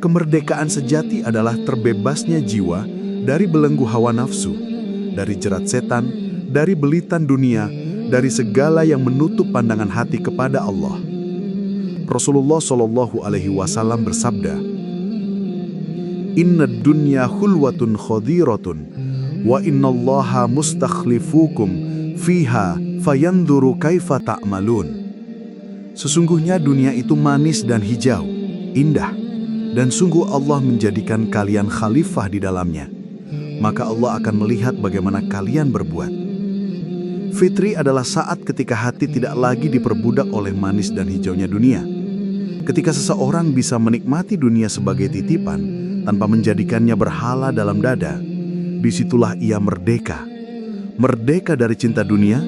Speaker 3: Kemerdekaan sejati adalah terbebasnya jiwa dari belenggu hawa nafsu, dari jerat setan, dari belitan dunia, dari segala yang menutup pandangan hati kepada Allah. Rasulullah SAW bersabda, "Inna dunya khulwatun khadiratun, wa innallaha mustakhlifukum fiha fayanduru kaifa ta'malun." Sesungguhnya dunia itu manis dan hijau, indah, dan sungguh Allah menjadikan kalian khalifah di dalamnya. Maka Allah akan melihat bagaimana kalian berbuat. Fitri adalah saat ketika hati tidak lagi diperbudak oleh manis dan hijaunya dunia. Ketika seseorang bisa menikmati dunia sebagai titipan tanpa menjadikannya berhala dalam dada, disitulah ia merdeka. Merdeka dari cinta dunia,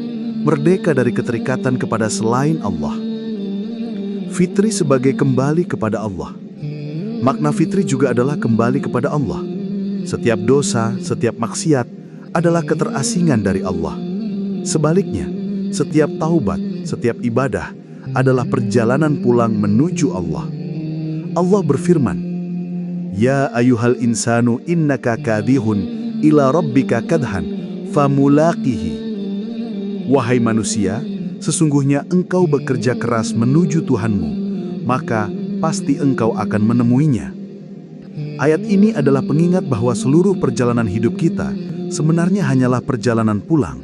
Speaker 3: merdeka dari keterikatan kepada selain Allah. Fitri sebagai kembali kepada Allah. Makna fitri juga adalah kembali kepada Allah. Setiap dosa, setiap maksiat adalah keterasingan dari Allah. Sebaliknya, setiap taubat, setiap ibadah adalah perjalanan pulang menuju Allah. Allah berfirman, "Ya ayyuhal insanu innaka kadhihun ila rabbika kadhan famulaqihi." Wahai manusia, sesungguhnya engkau bekerja keras menuju Tuhanmu, maka pasti engkau akan menemuinya. Ayat ini adalah pengingat bahwa seluruh perjalanan hidup kita sebenarnya hanyalah perjalanan pulang.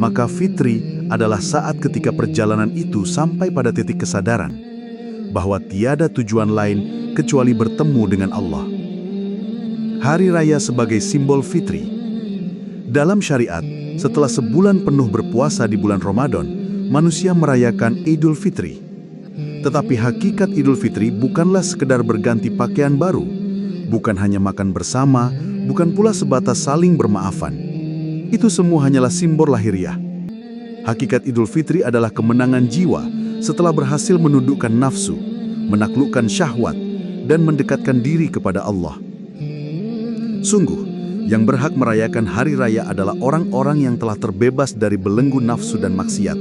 Speaker 3: Maka fitri adalah saat ketika perjalanan itu sampai pada titik kesadaran bahwa tiada tujuan lain kecuali bertemu dengan Allah. Hari Raya sebagai simbol fitri. Dalam syariat, setelah sebulan penuh berpuasa di bulan Ramadan, manusia merayakan Idul Fitri. Tetapi hakikat Idul Fitri bukanlah sekedar berganti pakaian baru, bukan hanya makan bersama, bukan pula sebatas saling bermaafan. Itu semua hanyalah simbol lahiriah. Hakikat Idul Fitri adalah kemenangan jiwa setelah berhasil menundukkan nafsu, menaklukkan syahwat, dan mendekatkan diri kepada Allah. Sungguh, yang berhak merayakan hari raya adalah orang-orang yang telah terbebas dari belenggu nafsu dan maksiat.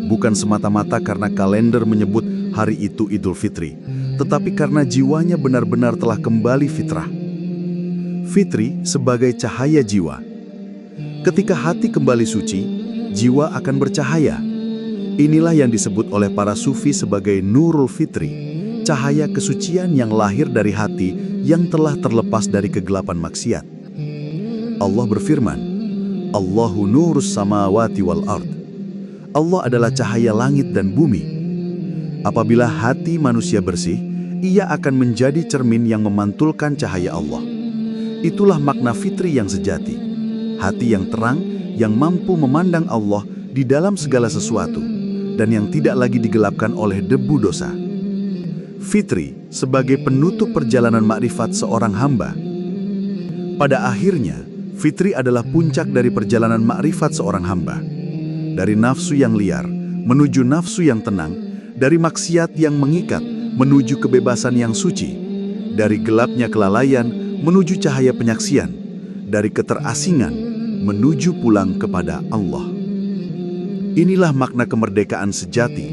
Speaker 3: Bukan semata-mata karena kalender menyebut hari itu Idul Fitri, tetapi karena jiwanya benar-benar telah kembali fitrah. Fitri sebagai cahaya jiwa. Ketika hati kembali suci, jiwa akan bercahaya. Inilah yang disebut oleh para sufi sebagai Nurul Fitri, cahaya kesucian yang lahir dari hati yang telah terlepas dari kegelapan maksiat. Allah berfirman, Allahu nurus samawati wal ard. Allah adalah cahaya langit dan bumi. Apabila hati manusia bersih, ia akan menjadi cermin yang memantulkan cahaya Allah. Itulah makna fitri yang sejati. Hati yang terang, yang mampu memandang Allah di dalam segala sesuatu, dan yang tidak lagi digelapkan oleh debu dosa. Fitri sebagai penutup perjalanan makrifat seorang hamba. Pada akhirnya, fitri adalah puncak dari perjalanan makrifat seorang hamba. Dari nafsu yang liar, menuju nafsu yang tenang, dari maksiat yang mengikat, menuju kebebasan yang suci, dari gelapnya kelalaian, menuju cahaya penyaksian, dari keterasingan, menuju pulang kepada Allah. Inilah makna kemerdekaan sejati.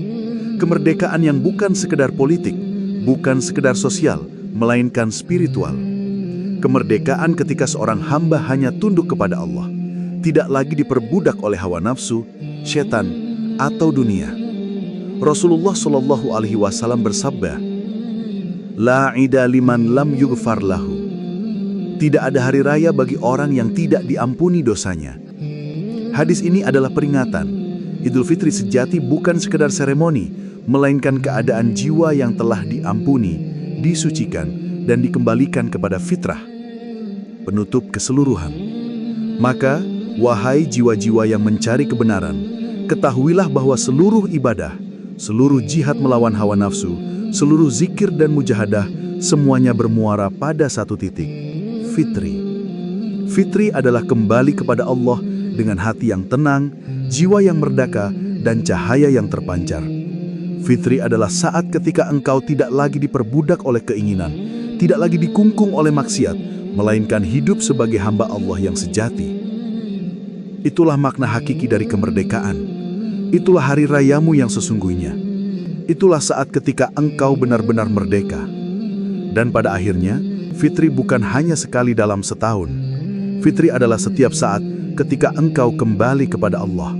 Speaker 3: Kemerdekaan yang bukan sekedar politik, bukan sekedar sosial, melainkan spiritual. Kemerdekaan ketika seorang hamba hanya tunduk kepada Allah, tidak lagi diperbudak oleh hawa nafsu, setan, atau dunia. Rasulullah SAW bersabda, "La ida liman lam yughfar lahu." Tidak ada hari raya bagi orang yang tidak diampuni dosanya. Hadis ini adalah peringatan. Idul Fitri sejati bukan sekedar seremoni, melainkan keadaan jiwa yang telah diampuni, disucikan, dan dikembalikan kepada fitrah. Penutup keseluruhan. Maka, wahai jiwa-jiwa yang mencari kebenaran, ketahuilah bahwa seluruh ibadah, seluruh jihad melawan hawa nafsu, seluruh zikir dan mujahadah, semuanya bermuara pada satu titik. Fitri. Fitri adalah kembali kepada Allah dengan hati yang tenang, jiwa yang merdeka, dan cahaya yang terpancar. Fitri adalah saat ketika engkau tidak lagi diperbudak oleh keinginan, tidak lagi dikungkung oleh maksiat, melainkan hidup sebagai hamba Allah yang sejati. Itulah makna hakiki dari kemerdekaan. Itulah hari rayamu yang sesungguhnya. Itulah saat ketika engkau benar-benar merdeka. Dan pada akhirnya, fitri bukan hanya sekali dalam setahun. Fitri adalah setiap saat ketika engkau kembali kepada Allah.